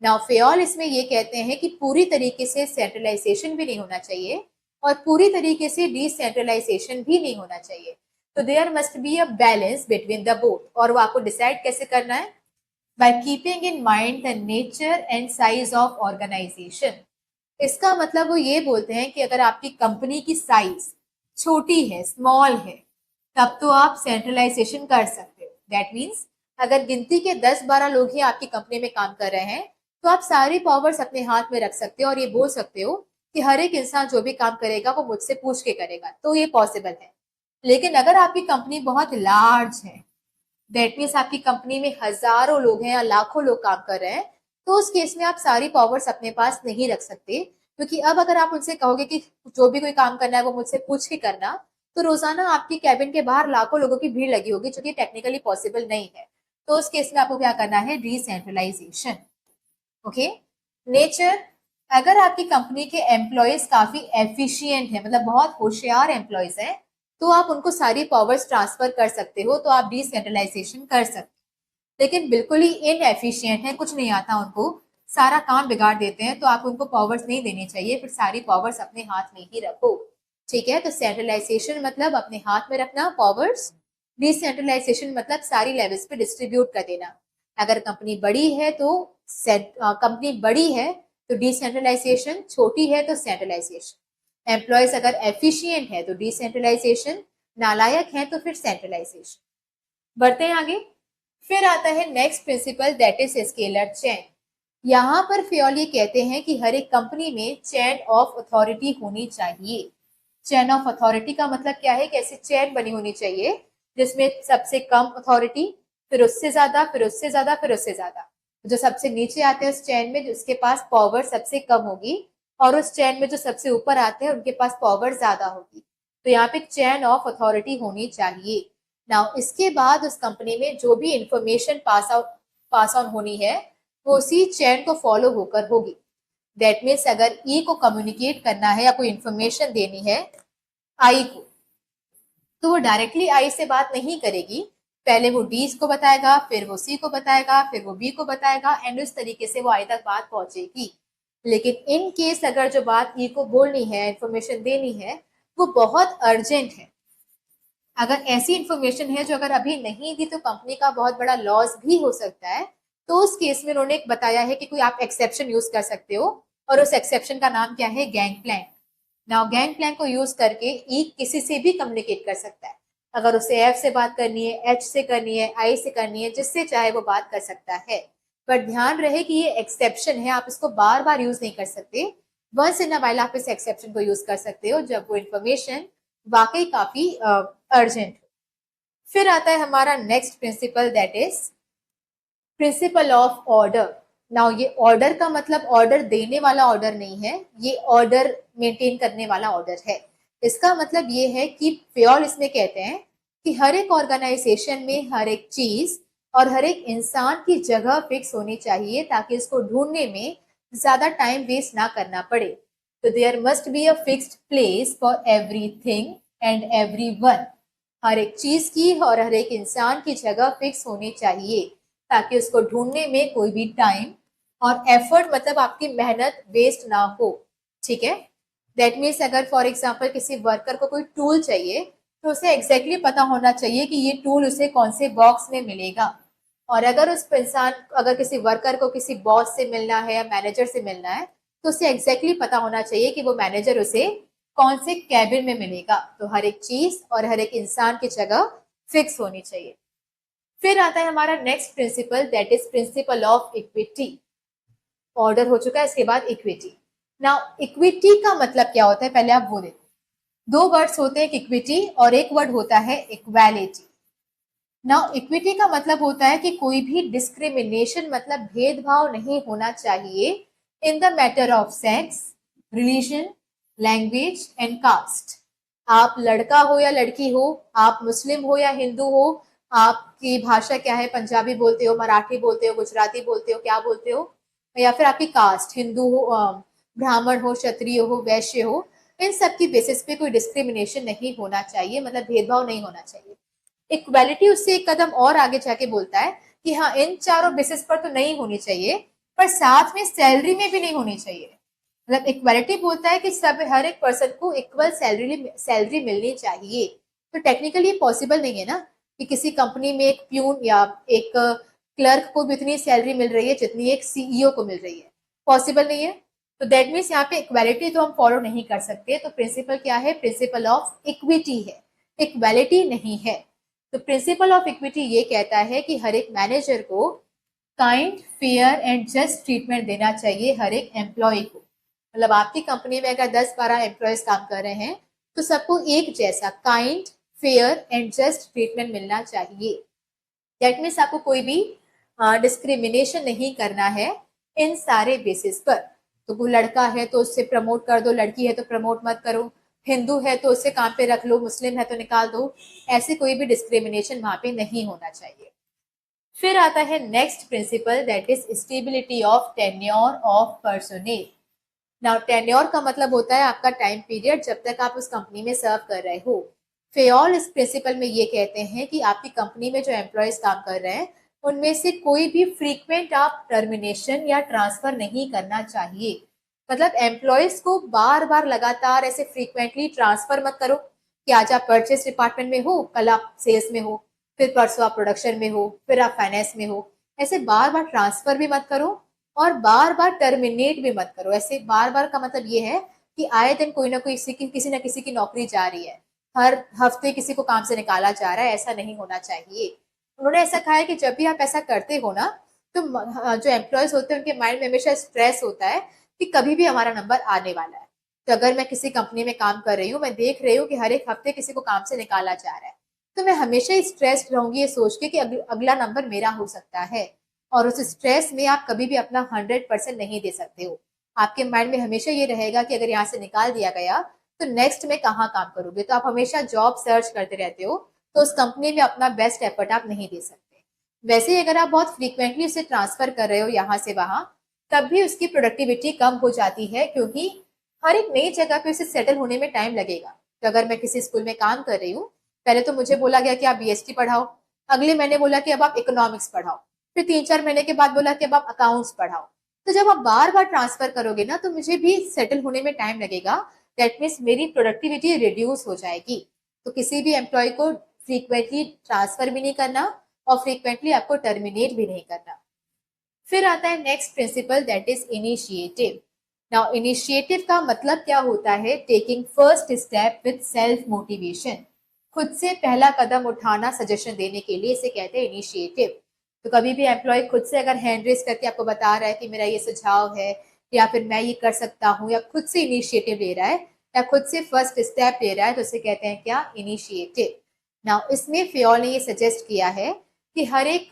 नाउ फेयोल इसमें ये कहते हैं कि पूरी तरीके से सेंट्रलाइजेशन भी नहीं होना चाहिए और पूरी तरीके से डिसेंट्रलाइजेशन भी नहीं होना चाहिए। तो there must be a balance between the both, और वो आपको डिसाइड कैसे करना है, by keeping in mind the nature and size of organisation. इसका मतलब वो ये बोलते हैं कि अगर आपकी कंपनी की साइज छोटी है, स्मॉल है, तब तो आप सेंट्रलाइजेशन कर सकते हो। दैट मीन्स अगर गिनती के 10-12 लोग ही आपकी कंपनी में काम कर रहे हैं तो आप सारी पावर्स अपने हाथ में रख सकते हो और ये बोल सकते हो कि हर एक इंसान जो भी काम करेगा वो मुझसे पूछ के करेगा, तो ये पॉसिबल है। लेकिन अगर आपकी कंपनी बहुत लार्ज है, दैट मीन्स आपकी कंपनी में हजारों लोग हैं या लाखों लोग काम कर रहे हैं, तो उस केस में आप सारी पावर्स अपने पास नहीं रख सकते, क्योंकि अब अगर आप उनसे कहोगे कि जो भी कोई काम करना है वो मुझसे पूछ के करना, तो रोजाना आपकी कैबिन के बाहर लाखों लोगों की भीड़ लगी होगी, जो कि टेक्निकली पॉसिबल नहीं है। तो उस केस में आपको क्या करना है, डिसेंट्रलाइजेशन। ओके। नेचर, अगर आपकी कंपनी के एम्प्लॉयज काफी एफिशिएंट है, मतलब बहुत होशियार एम्प्लॉयज हैं, तो आप उनको सारी पावर्स ट्रांसफर कर सकते हो, तो आप डिसेंट्रलाइजेशन कर सकते हो। लेकिन बिल्कुल ही इनएफिशिएंट है, कुछ नहीं आता उनको, सारा काम बिगाड़ देते हैं, तो आप उनको पावर्स नहीं देनी चाहिए, फिर सारी पावर्स अपने हाथ में ही रखो। ठीक है, तो सेंट्रलाइजेशन मतलब अपने हाथ में रखना पावर्स, डिसेंट्रलाइजेशन मतलब सारी लेवल्स पे डिस्ट्रीब्यूट कर देना। अगर कंपनी बड़ी है तो कंपनी बड़ी है तो डिसेंट्रलाइजेशन, छोटी है तो सेंट्रलाइजेशन। एम्प्लॉयज अगर एफिशिएंट है तो डिसेंट्रलाइजेशन, नालायक है तो फिर सेंट्रलाइजेशन। बढ़ते हैं आगे। फिर आता है next principal, that is scalar chain. यहाँ पर फियोल ये कहते हैं कि हर एक कंपनी में चेन ऑफ अथॉरिटी होनी चाहिए। चेन ऑफ अथॉरिटी का मतलब क्या है, कैसे चेन बनी होनी चाहिए, जिसमें सबसे कम अथॉरिटी, फिर उससे ज्यादा, फिर उससे ज्यादा, फिर उससे ज्यादा। जो सबसे नीचे आते हैं उस चेन में, जिसके पास पावर सबसे कम होगी, और उस चेन में जो सबसे ऊपर आते हैं उनके पास पावर ज्यादा होगी। तो यहाँ पे चेन ऑफ अथॉरिटी होनी चाहिए। नाउ इसके बाद उस कंपनी में जो भी इंफॉर्मेशन पास ऑन होनी है, वो उसी चेन को फॉलो होकर होगी। दैट मीन्स अगर ई को कम्युनिकेट करना है या कोई इंफॉर्मेशन देनी है आई को, तो वो डायरेक्टली आई से बात नहीं करेगी, पहले वो डी को बताएगा, फिर वो सी को बताएगा, फिर वो बी को बताएगा, एंड उस तरीके से वो आई तक बात पहुंचेगी। लेकिन इन केस अगर जो बात ई को बोलनी है, इंफॉर्मेशन देनी है, वो बहुत अर्जेंट है, अगर ऐसी इंफॉर्मेशन है जो अगर अभी नहीं दी तो कंपनी का बहुत बड़ा लॉस भी हो सकता है, तो उस केस में उन्होंने बताया है कि कोई आप एक्सेप्शन यूज कर सकते हो, और उस एक्सेप्शन का नाम क्या है, gang plank. Now gang plank को यूज करके ई किसी से भी कम्युनिकेट कर सकता है, अगर उसे एफ से बात करनी है, एच से करनी है, आई से करनी है, जिससे चाहे वो बात कर सकता है। पर ध्यान रहे कि ये एक्सेप्शन है, आप इसको बार बार यूज नहीं कर सकते, वंस इन अ व्हाइल आप इस एक्सेप्शन को यूज कर सकते हो जब वो इन्फॉर्मेशन वाकई काफी अर्जेंट। फिर आता है हमारा next principle, that is principle of order. Now ये ऑर्डर का मतलब ऑर्डर देने वाला ऑर्डर नहीं है, ये ऑर्डर मेंटेन करने वाला ऑर्डर है। इसका मतलब ये है कि फ्योल इसमें कहते हैं कि हर एक ऑर्गेनाइजेशन में हर एक चीज और हर एक इंसान की जगह फिक्स होनी चाहिए, ताकि इसको ढूंढने में ज्यादा टाइम वेस्ट ना करना पड़े। तो there must be a fixed place for everything and everyone. हर एक चीज की और हर एक इंसान की जगह फिक्स होनी चाहिए, ताकि उसको ढूंढने में कोई भी टाइम और एफर्ट, मतलब आपकी मेहनत वेस्ट ना हो। ठीक है, दैट मीन्स अगर फॉर एग्जाम्पल किसी वर्कर को कोई टूल चाहिए, तो उसे एग्जैक्टली पता होना चाहिए कि ये टूल उसे कौन से बॉक्स में मिलेगा। और अगर उस इंसान, अगर किसी वर्कर को किसी बॉस से मिलना है या मैनेजर से मिलना है, तो उसे एग्जैक्टली पता होना चाहिए कि वो मैनेजर उसे कौन से कैबिन में मिलेगा। तो हर एक चीज और हर एक इंसान की जगह फिक्स होनी चाहिए। फिर आता है हमारा next principle, that is principle of equity. Order हो चुका है, इसके बाद इक्विटी। नाउ इक्विटी का मतलब क्या होता है, पहले आप वो देखो। दो वर्ड्स होते हैं, इक्विटी और एक वर्ड होता है इक्वालिटी। नाउ इक्विटी का मतलब होता है कि कोई भी डिस्क्रिमिनेशन, मतलब भेदभाव नहीं होना चाहिए in the matter of sex, religion, language and caste. आप लड़का हो या लड़की हो, आप मुस्लिम हो या हिंदू हो, आपकी भाषा क्या है, पंजाबी बोलते हो, मराठी बोलते हो, गुजराती बोलते हो, क्या बोलते हो, या फिर आपकी कास्ट हिंदू हो, ब्राह्मण हो, क्षत्रिय हो, वैश्य हो, इन सब की बेसिस पे कोई डिस्क्रिमिनेशन नहीं होना चाहिए, मतलब भेदभाव नहीं होना चाहिए। इक्वालिटी उससे एक कदम और आगे जाके बोलता है कि हाँ, इन चारों बेसिस पर तो नहीं होनी चाहिए, पर साथ में सैलरी में भी नहीं होनी चाहिए। मतलब इक्वालिटी बोलता है कि सब, हर एक पर्सन को इक्वल सैलरी मिलनी चाहिए। तो टेक्निकली ये पॉसिबल नहीं है ना कि किसी कंपनी में एक प्यून या एक क्लर्क को भी उतनी सैलरी मिल रही है जितनी एक सीईओ को मिल रही है, पॉसिबल नहीं है। तो दैट मीन्स यहाँ पे इक्वालिटी तो हम फॉलो नहीं कर सकते। तो प्रिंसिपल क्या है, प्रिंसिपल ऑफ इक्विटी है, इक्वालिटी नहीं है। तो प्रिंसिपल ऑफ इक्विटी ये कहता है कि हर एक मैनेजर को kind, fair and just treatment देना चाहिए हर एक एम्प्लॉय को। मतलब आपकी कंपनी में अगर 10-12 एम्प्लॉयज काम कर रहे हैं तो सबको एक जैसा kind, fair and just treatment मिलना चाहिए। दैट मीन्स आपको कोई भी डिस्क्रिमिनेशन नहीं करना है इन सारे बेसिस पर। तो वो लड़का है तो उससे प्रमोट कर दो, लड़की है तो प्रमोट मत करो, हिंदू है तो उससे काम पे रख लो, मुस्लिम है तो निकाल दो, ऐसे कोई भी डिस्क्रिमिनेशन वहां पे नहीं होना चाहिए। फिर आता है next principal, that is stability of tenure of personnel. Now tenure का मतलब होता है आपका टाइम पीरियड जब तक आप उस कंपनी में सर्व कर रहे हो। फेयोल इस प्रिंसिपल में ये कहते हैं कि आपकी कंपनी में जो एम्प्लॉयज काम कर रहे हैं उनमें से कोई भी फ्रीक्वेंट आप टर्मिनेशन या ट्रांसफर नहीं करना चाहिए। मतलब एम्प्लॉयज को बार बार लगातार ऐसे फ्रीक्वेंटली ट्रांसफर मत करो कि आज आप परचेस डिपार्टमेंट में हो, कल आप सेल्स में हो, फिर परसों आप प्रोडक्शन में हो, फिर आप फाइनेंस में हो। ऐसे बार बार ट्रांसफर भी मत करो और बार बार टर्मिनेट भी मत करो। ऐसे बार बार का मतलब ये है कि आए दिन कोई ना कोई किसी ना किसी की नौकरी जा रही है, हर हफ्ते किसी को काम से निकाला जा रहा है, ऐसा नहीं होना चाहिए। उन्होंने ऐसा कहा है कि जब भी आप ऐसा करते हो ना तो जो एम्प्लॉयज होते हैं उनके माइंड में हमेशा स्ट्रेस होता है कि कभी भी हमारा नंबर आने वाला है। तो अगर मैं किसी कंपनी में काम कर रही हूँ, मैं देख रही हूँ कि हर एक हफ्ते किसी को काम से निकाला जा रहा है, तो मैं हमेशा स्ट्रेस्ड रहूंगी ये सोच के कि अगला नंबर मेरा हो सकता है। और उस स्ट्रेस में आप कभी भी अपना 100% नहीं दे सकते हो। आपके माइंड में हमेशा ये रहेगा कि अगर यहाँ से निकाल दिया गया तो नेक्स्ट में कहाँ काम करोगे। तो आप हमेशा जॉब सर्च करते रहते हो, तो उस कंपनी में अपना बेस्ट एफर्ट आप नहीं दे सकते। वैसे ही अगर आप बहुत फ्रीक्वेंटली उसे ट्रांसफर कर रहे हो यहाँ से वहां, तब भी उसकी प्रोडक्टिविटी कम हो जाती है, क्योंकि हर एक नई जगह पे उसे सेटल होने में टाइम लगेगा। तो अगर मैं किसी स्कूल में काम कर रही हूँ, पहले तो मुझे बोला गया कि आप बीएसटी पढ़ाओ, अगले महीने बोला कि अब आप इकोनॉमिक्स पढ़ाओ, फिर 3-4 महीने के बाद बोला कि अब आप अकाउंट्स पढ़ाओ। तो जब आप बार बार ट्रांसफर करोगे ना तो मुझे भी सेटल होने में टाइम लगेगा। दैट मीन्स मेरी प्रोडक्टिविटी रिड्यूस हो जाएगी। तो किसी भी एम्प्लॉय को फ्रीक्वेंटली ट्रांसफर भी नहीं करना और फ्रीक्वेंटली आपको टर्मिनेट भी नहीं करना। फिर आता है next principal, that is initiative. Now initiative का मतलब क्या होता है? Taking first step with self motivation. खुद से पहला कदम उठाना सजेशन देने के लिए इसे कहते हैं इनिशिएटिव। तो कभी भी एम्प्लॉय खुद से अगर हैंड रेस करके आपको बता रहा है कि मेरा ये सुझाव है या फिर मैं ये कर सकता हूँ, या खुद से इनिशिएटिव ले रहा है या खुद से फर्स्ट स्टेप ले रहा है, तो उसे कहते हैं क्या? इनिशिएटिव। नाउ इसमें फियोल ने ये सजेस्ट किया है कि हर एक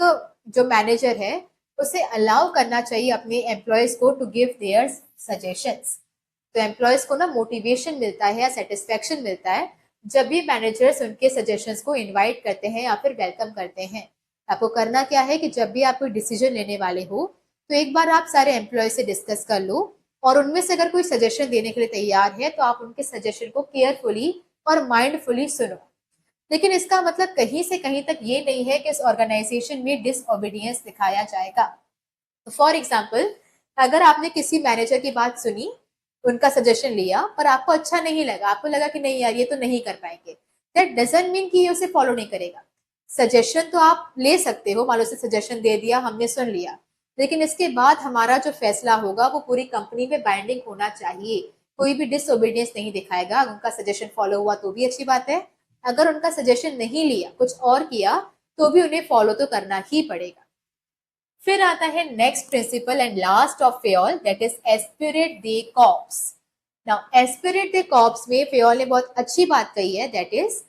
जो मैनेजर है उसे अलाउ करना चाहिए अपने एम्प्लॉयज को टू गिव देयर सजेशंस। तो एम्प्लॉयज को ना मोटिवेशन मिलता है या सेटिस्फेक्शन मिलता है जब भी मैनेजर्स उनके सजेशंस को इनवाइट करते हैं या फिर वेलकम करते हैं। आपको करना क्या है कि जब भी आप कोई डिसीजन लेने वाले हो तो एक बार आप सारे एम्प्लॉय से डिस्कस कर लो, और उनमें से अगर कोई सजेशन देने के लिए तैयार है तो आप उनके सजेशन को केयरफुली और माइंडफुली सुनो। लेकिन इसका मतलब कहीं से कहीं तक ये नहीं है कि इस ऑर्गेनाइजेशन में डिसओबीडियंस दिखाया जाएगा। तो फॉर एग्जाम्पल, अगर आपने किसी मैनेजर की बात सुनी, उनका सजेशन लिया, पर आपको अच्छा नहीं लगा, आपको लगा कि नहीं यार ये तो नहीं कर पाएंगे, दैट डजंट मीन कि ये उसे फॉलो नहीं करेगा। सजेशन तो आप ले सकते हो, मान लो उसे सजेशन दे दिया, हमने सुन लिया, लेकिन इसके बाद हमारा जो फैसला होगा वो पूरी कंपनी में बाइंडिंग होना चाहिए। कोई भी डिसओबीडियंस नहीं दिखाएगा। उनका सजेशन फॉलो हुआ तो भी अच्छी बात है, अगर उनका सजेशन नहीं लिया, कुछ और किया, तो भी उन्हें फॉलो तो करना ही पड़ेगा। फिर आता है next principle and last of Fayol, that is esprit de corps. Now esprit de corps में फेयोल ने बहुत अच्छी बात कही है, that is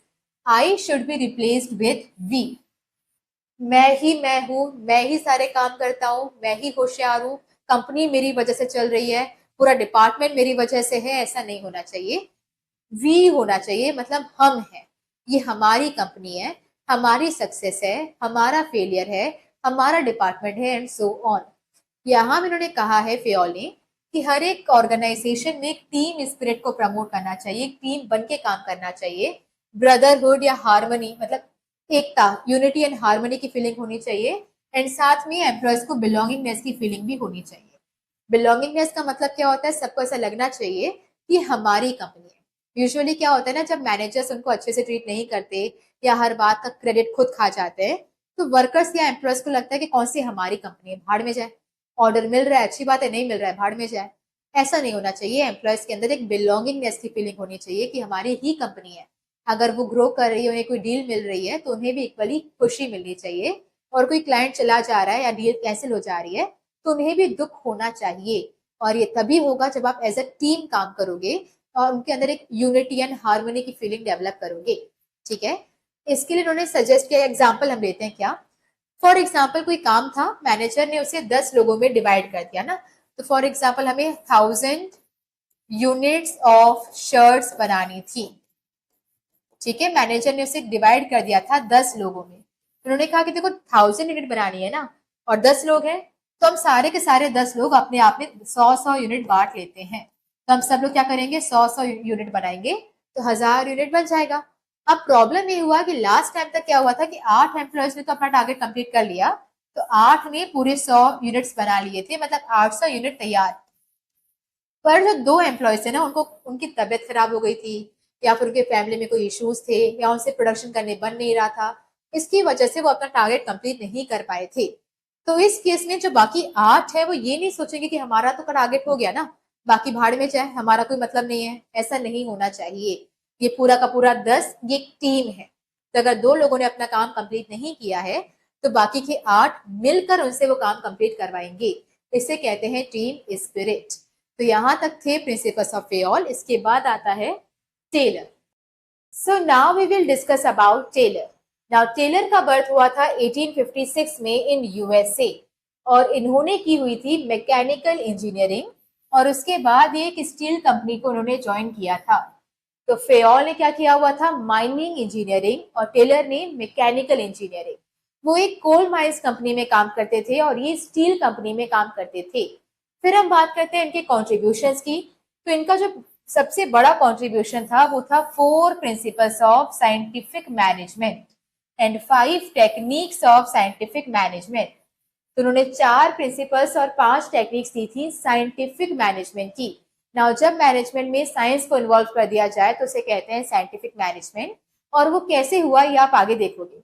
I should be replaced with we. मैं हूँ, मैं ही सारे काम करता हूँ, मैं ही होशियार हूँ, कंपनी मेरी वजह से चल रही है, पूरा डिपार्टमेंट मेरी वजह से है, ऐसा नहीं होना चाहिए। वी होना चाहिए, मतलब हम हैं, ये हमारी कंपनी है, हमारी सक्सेस है, हमारा फेलियर है, हमारा डिपार्टमेंट है, एंड सो ऑन। यहाँ भी उन्होंने कहा है फेयोल ने कि हर एक ऑर्गेनाइजेशन में एक टीम स्पिरिट को प्रमोट करना चाहिए, टीम बन के काम करना चाहिए, ब्रदरहुड या हार्मनी, मतलब एकता, यूनिटी एंड हार्मनी की फीलिंग होनी चाहिए, एंड साथ में एम्प्लॉयज को बिलोंगिंगनेस की फीलिंग भी होनी चाहिए। बिलोंगिंगनेस का मतलब क्या होता है? सबको ऐसा लगना चाहिए कि हमारी कंपनी है। यूजुअली क्या होता है ना, जब मैनेजर्स उनको अच्छे से ट्रीट नहीं करते या हर बात का क्रेडिट खुद खा जाते हैं, तो वर्कर्स या एम्प्लॉयज को लगता है कि कौन सी हमारी कंपनी है, भाड़ में जाए। ऑर्डर मिल रहा है अच्छी बात है, नहीं मिल रहा है भाड़ में जाए। ऐसा नहीं होना चाहिए। एम्प्लॉयज के अंदर एक बिलोंगिंगनेस की फीलिंग होनी चाहिए कि हमारी ही कंपनी है। अगर वो ग्रो कर रही है, उन्हें कोई डील मिल रही है, तो उन्हें भी इक्वली खुशी मिलनी चाहिए और कोई क्लाइंट चला जा रहा है या डील कैंसिल हो जा रही है, तो उन्हें भी दुख होना चाहिए। और ये तभी होगा जब आप एज अ टीम काम करोगे और उनके अंदर एक यूनिटी एंड हार्मनी की फीलिंग डेवलप करोगे। ठीक है, इसके लिए उन्होंने सजेस्ट किया, एग्जाम्पल हम लेते हैं क्या। फॉर एग्जाम्पल कोई काम था, मैनेजर ने उसे 10 लोगों में डिवाइड कर दिया ना, तो फॉर एग्जाम्पल हमें 1000 यूनिट्स ऑफ शर्ट्स बनानी थी। ठीक है, मैनेजर ने उसे डिवाइड कर दिया था 10 लोगों में। उन्होंने कहा कि देखो 1000 यूनिट बनानी है ना, और 10 लोग हैं, तो हम सारे के सारे 10 लोग अपने आप में 100-100 यूनिट बांट लेते हैं। तो हम सब लोग क्या करेंगे, 100-100 यूनिट बनाएंगे, तो 1000 यूनिट बन जाएगा। अब प्रॉब्लम ये हुआ कि लास्ट टाइम तक क्या हुआ था कि 8 एम्प्लॉयज ने तो अपना टारगेट कंप्लीट कर लिया, तो 8 ने पूरे 100 यूनिट्स बना लिए थे, मतलब 800 यूनिट तैयार। पर जो 2 एम्प्लॉयज थे ना, उनको उनकी तबियत खराब हो गई थी, या फिर उनके फैमिली में कोई इश्यूज थे, या उनसे प्रोडक्शन करने बन नहीं रहा था, इसकी वजह से वो अपना टारगेट कंप्लीट नहीं कर पाए थे। तो इस केस में जो बाकी 8 है वो ये नहीं सोचेंगे कि हमारा तो टारगेट हो गया ना, बाकी भाड़ में जाए, हमारा कोई मतलब नहीं है। ऐसा नहीं होना चाहिए। ये पूरा का पूरा 10 ये एक टीम है। तो अगर 2 लोगों ने अपना काम कंप्लीट नहीं किया है, तो बाकी के 8 मिलकर उनसे वो काम कंप्लीट करवाएंगे। इसे कहते हैं टीम स्पिरिट। तो यहां तक थे प्रिंसिपल्स ऑफ फेयोल। इसके बाद आता है Taylor. So now we will discuss about Taylor. Now Taylor का बर्थ हुआ था 1856 में इन यूएसए, और इन्होंने की हुई थी मैकेनिकल इंजीनियरिंग, और उसके बाद ये एक स्टील कंपनी को उन्होंने ज्वाइन किया था। तो फेयोल ने क्या किया हुआ था, माइनिंग इंजीनियरिंग, और टेलर ने मैकेनिकल इंजीनियरिंग। वो एक कोल माइंस कंपनी में काम करते थे और ये स्टील कंपनी में काम करते थे। फिर हम बात करते हैं इनके कॉन्ट्रीब्यूशंस की। तो इनका जो सबसे बड़ा कॉन्ट्रीब्यूशन था वो था 4 principles of scientific management and 5 techniques of scientific management. तो उन्होंने 4 प्रिंसिपल्स और 5 टेक्निक्स दी थी साइंटिफिक मैनेजमेंट की। नाउ जब मैनेजमेंट में साइंस को इन्वॉल्व कर दिया जाए तो उसे कहते हैं साइंटिफिक मैनेजमेंट, और वो कैसे हुआ ये आप आगे देखोगे।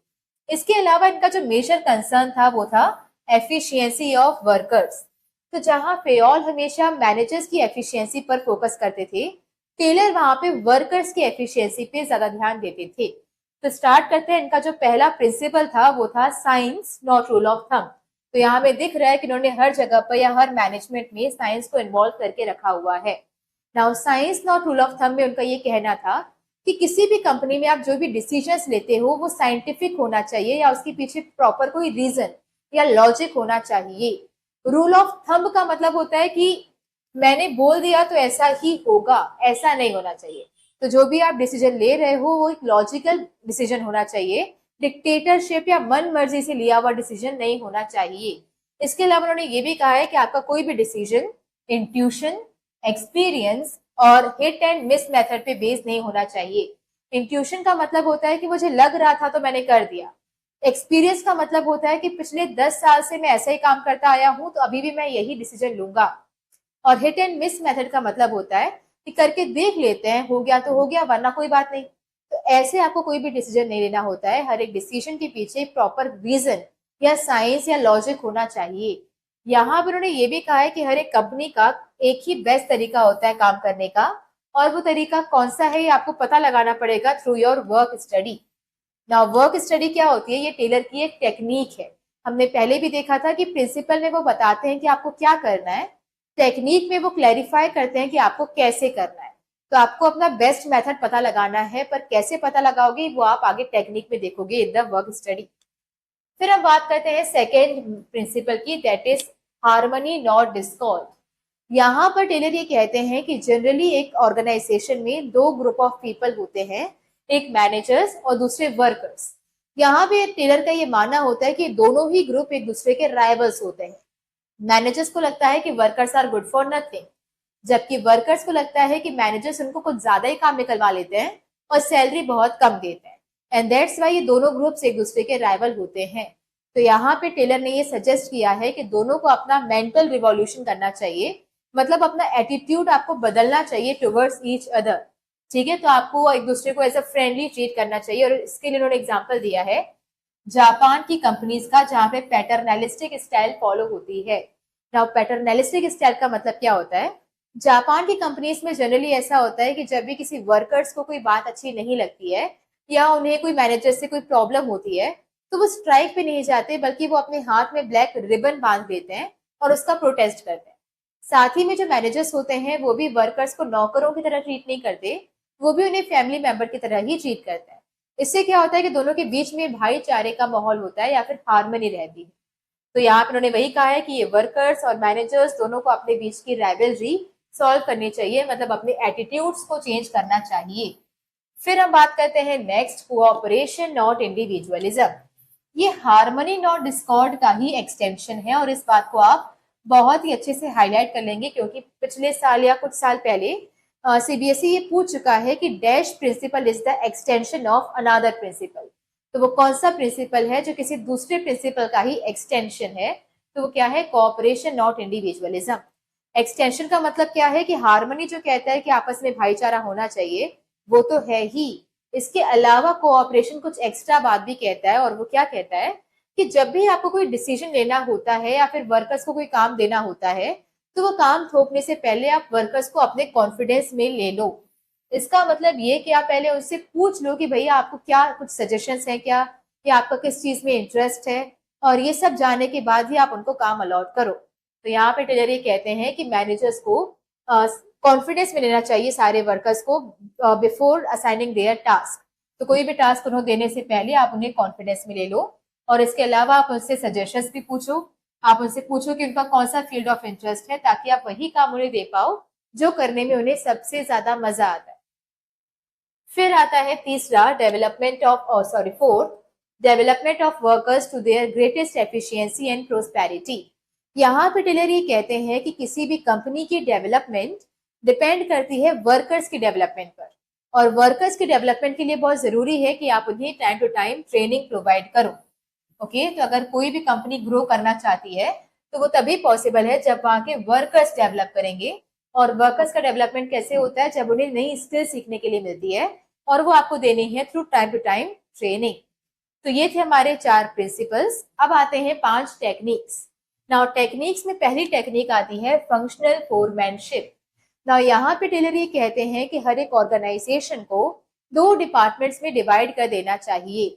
इसके अलावा इनका जो मेजर कंसर्न था वो था एफिशिएंसी ऑफ वर्कर्स। तो जहां फेयोल हमेशा मैनेजर्स की एफिशिएंसी पर फोकस करते थे, टेलर वहां पे वर्कर्स की एफिशिएंसी पे ज्यादा ध्यान देते थे। तो स्टार्ट करते हैं। इनका जो पहला प्रिंसिपल था वो था science not rule of thumb. तो यहाँ पे दिख रहा है कि उन्होंने हर जगह पर या हर मैनेजमेंट में साइंस को इन्वॉल्व करके रखा हुआ है। Now science not rule of thumb में उनका ये कहना था कि किसी भी कंपनी में आप जो भी डिसीजंस लेते हो वो साइंटिफिक होना चाहिए, या उसके पीछे प्रॉपर कोई रीजन या लॉजिक होना चाहिए। रूल ऑफ थंब का मतलब होता है कि मैंने बोल दिया तो ऐसा ही होगा, ऐसा नहीं होना चाहिए। तो जो भी आप डिसीजन ले रहे हो वो एक लॉजिकल डिसीजन होना चाहिए, डिक्टेटरशिप या मन मर्जी से लिया हुआ डिसीजन नहीं होना चाहिए। इसके अलावा उन्होंने ये भी कहा है कि आपका कोई भी डिसीजन इंट्यूशन, एक्सपीरियंस और हिट एंड मिस मेथड पे बेस्ड नहीं होना चाहिए। इंट्यूशन का मतलब होता है कि मुझे लग रहा था तो मैंने कर दिया। एक्सपीरियंस का मतलब होता है कि पिछले 10 साल से मैं ऐसा ही काम करता आया हूं, तो अभी भी मैं यही डिसीजन लूंगा। और हिट एंड मिस मेथड का मतलब होता है कि करके देख लेते हैं, हो गया तो हो गया, वरना कोई बात नहीं। तो ऐसे आपको कोई भी डिसीजन नहीं लेना होता है। हर एक डिसीजन के पीछे प्रॉपर रीजन या साइंस या लॉजिक होना चाहिए। यहाँ पर उन्होंने ये भी कहा है कि हर एक कंपनी का एक ही बेस्ट तरीका होता है काम करने का, और वो तरीका कौन सा है ये आपको पता लगाना पड़ेगा through your work study. Now work study क्या होती है, ये टेलर की एक टेक्निक है। हमने पहले भी देखा था कि प्रिंसिपल में वो बताते हैं कि आपको क्या करना है, टेक्निक में वो क्लैरिफाई करते हैं कि आपको कैसे करना है। तो आपको अपना बेस्ट मेथड पता लगाना है, पर कैसे पता लगाओगे वो आप आगे टेक्निक में देखोगे इन द वर्क स्टडी। फिर हम बात करते हैं सेकेंड प्रिंसिपल की, that is harmony not Discord. यहाँ पर टेलर ये कहते हैं कि जनरली एक ऑर्गेनाइजेशन में 2 ग्रुप ऑफ पीपल होते हैं, एक मैनेजर्स और दूसरे वर्कर्स। यहाँ पे टेलर का ये मानना होता है कि दोनों ही ग्रुप एक दूसरे के राइवल्स होते हैं। मैनेजर्स को लगता है कि workers are good for nothing, जबकि वर्कर्स को लगता है कि मैनेजर्स उनको कुछ ज्यादा ही काम निकलवा लेते हैं और सैलरी बहुत कम देते हैं, एंड दैट्स वाई ये दोनों ग्रुप्स एक दूसरे के राइवल होते हैं। तो यहाँ पे टेलर ने ये सजेस्ट किया है कि दोनों को अपना मेंटल रिवॉल्यूशन करना चाहिए, मतलब अपना एटीट्यूड आपको बदलना चाहिए टुवर्ड्स ईच अदर। ठीक है, तो आपको एक दूसरे को ऐसा फ्रेंडली ट्रीट करना चाहिए। और इसके लिए उन्होंने एग्जाम्पल दिया है जापान की कंपनीज का, जहां पे पैटर्नलिस्टिक स्टाइल फॉलो होती है। नाउ पैटर्नलिस्टिक स्टाइल का मतलब क्या होता है, जापान की कंपनीज में जनरली ऐसा होता है कि जब भी किसी वर्कर्स को कोई बात अच्छी नहीं लगती है या उन्हें कोई मैनेजर से कोई प्रॉब्लम होती है, तो वो स्ट्राइक पे नहीं जाते, बल्कि वो अपने हाथ में ब्लैक रिबन बांध देते हैं और उसका प्रोटेस्ट करते हैं। साथ ही में जो मैनेजर्स होते हैं वो भी वर्कर्स को नौकरों की तरह ट्रीट नहीं करते, वो भी उन्हें फैमिली मेंबर की तरह ही ट्रीट करते हैं। इससे क्या होता है कि दोनों के बीच में भाईचारे का माहौल होता है या फिर हार्मनी रहती है। तो यहाँ पे उन्होंने वही कहा है कि ये वर्कर्स और मैनेजर्स दोनों को अपने बीच की राइवलरी सॉल्व करनी चाहिए, मतलब अपने एटीट्यूड्स को चेंज करना चाहिए। फिर हम बात करते हैं नेक्स्ट, कोऑपरेशन नॉट इंडिविजुअलिज्म। ये हार्मनी नॉट डिस्कॉर्ड का ही एक्सटेंशन है और इस बात को आप बहुत ही अच्छे से हाईलाइट कर लेंगे, क्योंकि पिछले साल या कुछ साल पहले सीबीएसई ये पूछ चुका है कि dash principle is the extension of another principle. तो वो कौन सा प्रिंसिपल है जो किसी दूसरे प्रिंसिपल का ही एक्सटेंशन है? तो वो क्या है? Cooperation not individualism. एक्सटेंशन का मतलब क्या है कि हार्मनी जो कहता है कि आपस में भाईचारा होना चाहिए, वो तो है ही, इसके अलावा कोऑपरेशन कुछ एक्स्ट्रा बात भी कहता है। और वो क्या कहता है कि जब भी आपको कोई डिसीजन लेना होता है या फिर वर्कर्स को कोई काम देना होता है, तो वो काम थोपने से पहले आप वर्कर्स को अपने कॉन्फिडेंस में ले लो। इसका मतलब ये कि आप पहले उनसे पूछ लो कि भैया आपको क्या कुछ सजेशंस हैं क्या, या आपका किस चीज में इंटरेस्ट है, और ये सब जानने के बाद ही आप उनको काम अलॉट करो। तो यहाँ पे टेलर ये कहते हैं कि मैनेजर्स को कॉन्फिडेंस में लेना चाहिए सारे वर्कर्स को बिफोर असाइनिंग देयर टास्क। तो कोई भी टास्क उन्हें देने से पहले आप उन्हें कॉन्फिडेंस में ले लो, और इसके अलावा आप उनसे सजेशंस भी पूछो। आप उनसे पूछो कि उनका कौन सा फील्ड ऑफ इंटरेस्ट है, ताकि आप वही काम उन्हें दे पाओ जो करने में उन्हें सबसे ज्यादा मजा आता है। फिर आता है तीसरा, development of fourth, development of workers to their greatest efficiency and prosperity. यहाँ पे टेलर ये कहते हैं कि किसी भी कंपनी की डेवलपमेंट डिपेंड करती है वर्कर्स की डेवलपमेंट पर, और वर्कर्स की डेवलपमेंट के लिए बहुत जरूरी है कि आप उन्हें time to time training provide करो। ओके, तो अगर कोई भी कंपनी ग्रो करना चाहती है तो वो तभी पॉसिबल है जब वहां के वर्कर्स डेवलप करेंगे। और वर्कर्स का डेवलपमेंट कैसे होता है? जब उन्हें नई स्किल सीखने के लिए मिलती है, और वो आपको देनी है through time to time training. तो ये थे हमारे 4 प्रिंसिपल्स। अब आते हैं 5 टेक्निक्स। नाउ टेक्निक्स में पहली टेक्निक आती है फंक्शनल फोरमैनशिप। नाउ यहाँ पे टेलर ये कहते हैं कि हर एक ऑर्गेनाइजेशन को 2 डिपार्टमेंट्स में डिवाइड कर देना चाहिए।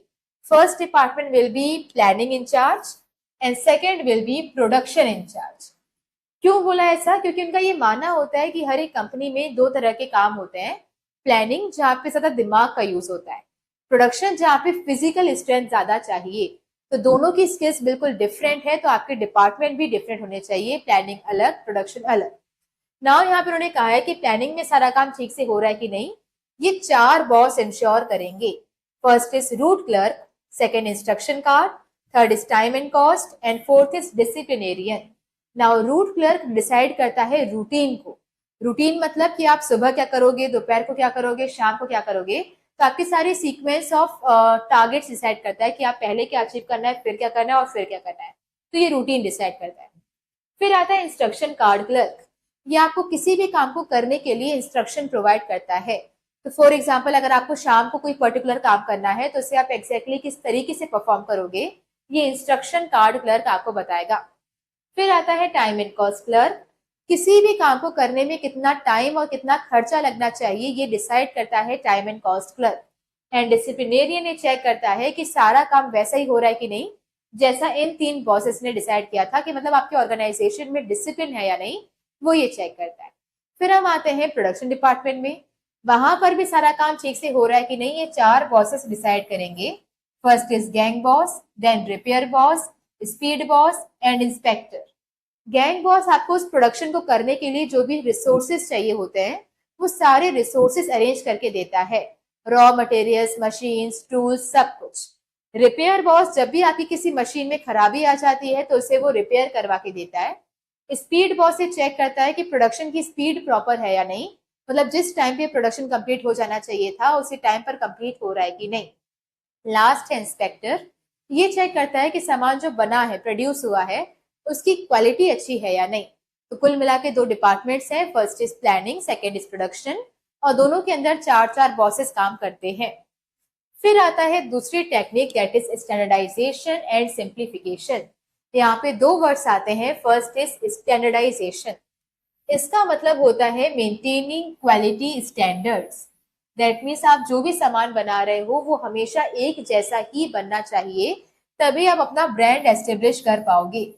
First department will be planning incharge and second will be production incharge. क्यों बोला ऐसा? क्योंकि उनका ये मानना होता है कि हर एक कंपनी में 2 तरह के काम होते हैं। प्लानिंग जहाँ पे ज्यादा दिमाग का यूज होता है, प्रोडक्शन जहाँ पे फिजिकल स्ट्रेंथ ज्यादा चाहिए। तो दोनों की स्किल्स बिल्कुल डिफरेंट है, तो आपके डिपार्टमेंट भी डिफरेंट होने चाहिए, प्लानिंग अलग, प्रोडक्शन अलग। नाउ यहाँ पे उन्होंने कहा है कि प्लानिंग में सारा काम ठीक से हो रहा है कि नहीं, ये 4 बॉस इंश्योर करेंगे। First is root clerk, second instruction card, third is time and cost, and fourth is disciplinarian. Now root clerk decide करता है रूटीन को। रूटीन मतलब कि आप सुबह क्या करोगे, दोपहर को क्या करोगे, शाम को क्या करोगे। तो आपकी सारी सीक्वेंस ऑफ टारगेट्स डिसाइड करता है कि आप पहले क्या अचीव करना है, फिर क्या करना है और फिर क्या करना है। तो ये रूटीन डिसाइड करता है। फिर आता है इंस्ट्रक्शन कार्ड क्लर्क। ये आपको किसी भी काम को करने के लिए इंस्ट्रक्शन प्रोवाइड करता है। तो फॉर एग्जाम्पल, अगर आपको शाम को कोई पर्टिकुलर काम करना है तो उसे आप एग्जैक्टली किस तरीके से परफॉर्म करोगे, ये इंस्ट्रक्शन कार्ड क्लर्क आपको बताएगा। फिर आता है टाइम एंड कॉस्ट क्लर्क। किसी भी काम को करने में कितना टाइम और कितना खर्चा लगना चाहिए, ये डिसाइड करता है time and cost clerk. And disciplinarian ये चेक करता है कि सारा काम वैसा ही हो रहा है कि नहीं, जैसा इन 3 बॉसेस ने डिसाइड किया था, कि मतलब आपके ऑर्गेनाइजेशन में डिसिप्लिन है या नहीं, वो ये चेक करता है। फिर हम आते हैं प्रोडक्शन डिपार्टमेंट में। वहां पर भी सारा काम ठीक से हो रहा है कि नहीं, ये 4 बॉसेस डिसाइड करेंगे। First is gang boss, then repair boss, speed boss and inspector. Gang boss आपको उस प्रोडक्शन को करने के लिए जो भी रिसोर्सेज चाहिए होते हैं, वो सारे रिसोर्सेज अरेंज करके देता है, रॉ मटेरियल्स, मशीन्स, टूल्स, सब कुछ। रिपेयर बॉस जब भी आपकी किसी मशीन में खराबी आ जाती है तो उसे वो रिपेयर करवा के देता है। स्पीड बॉस से चेक करता है कि प्रोडक्शन की स्पीड प्रॉपर है या नहीं, मतलब जिस टाइम पे प्रोडक्शन कंप्लीट हो जाना चाहिए था उसी टाइम पर कंप्लीट हो रहा है कि नहीं। लास्ट है इंस्पेक्टर। ये चेक करता है कि सामान जो बना है, प्रोड्यूस हुआ है, उसकी क्वालिटी अच्छी है या नहीं। तो कुल मिला के 2 डिपार्टमेंट्स हैं, first is planning, second is production, और दोनों के अंदर 4 बॉसेस काम करते हैं। फिर आता है दूसरी technique, that is standardisation and simplification. यहाँ पे 2 वर्ड्स आते हैं। First is standardisation. इसका मतलब होता है maintaining quality standards. That means आप जो भी सामान बना रहे हो वो हमेशा एक जैसा ही बनना चाहिए, तभी आप अपना ब्रांड एस्टेब्लिश कर पाओगे।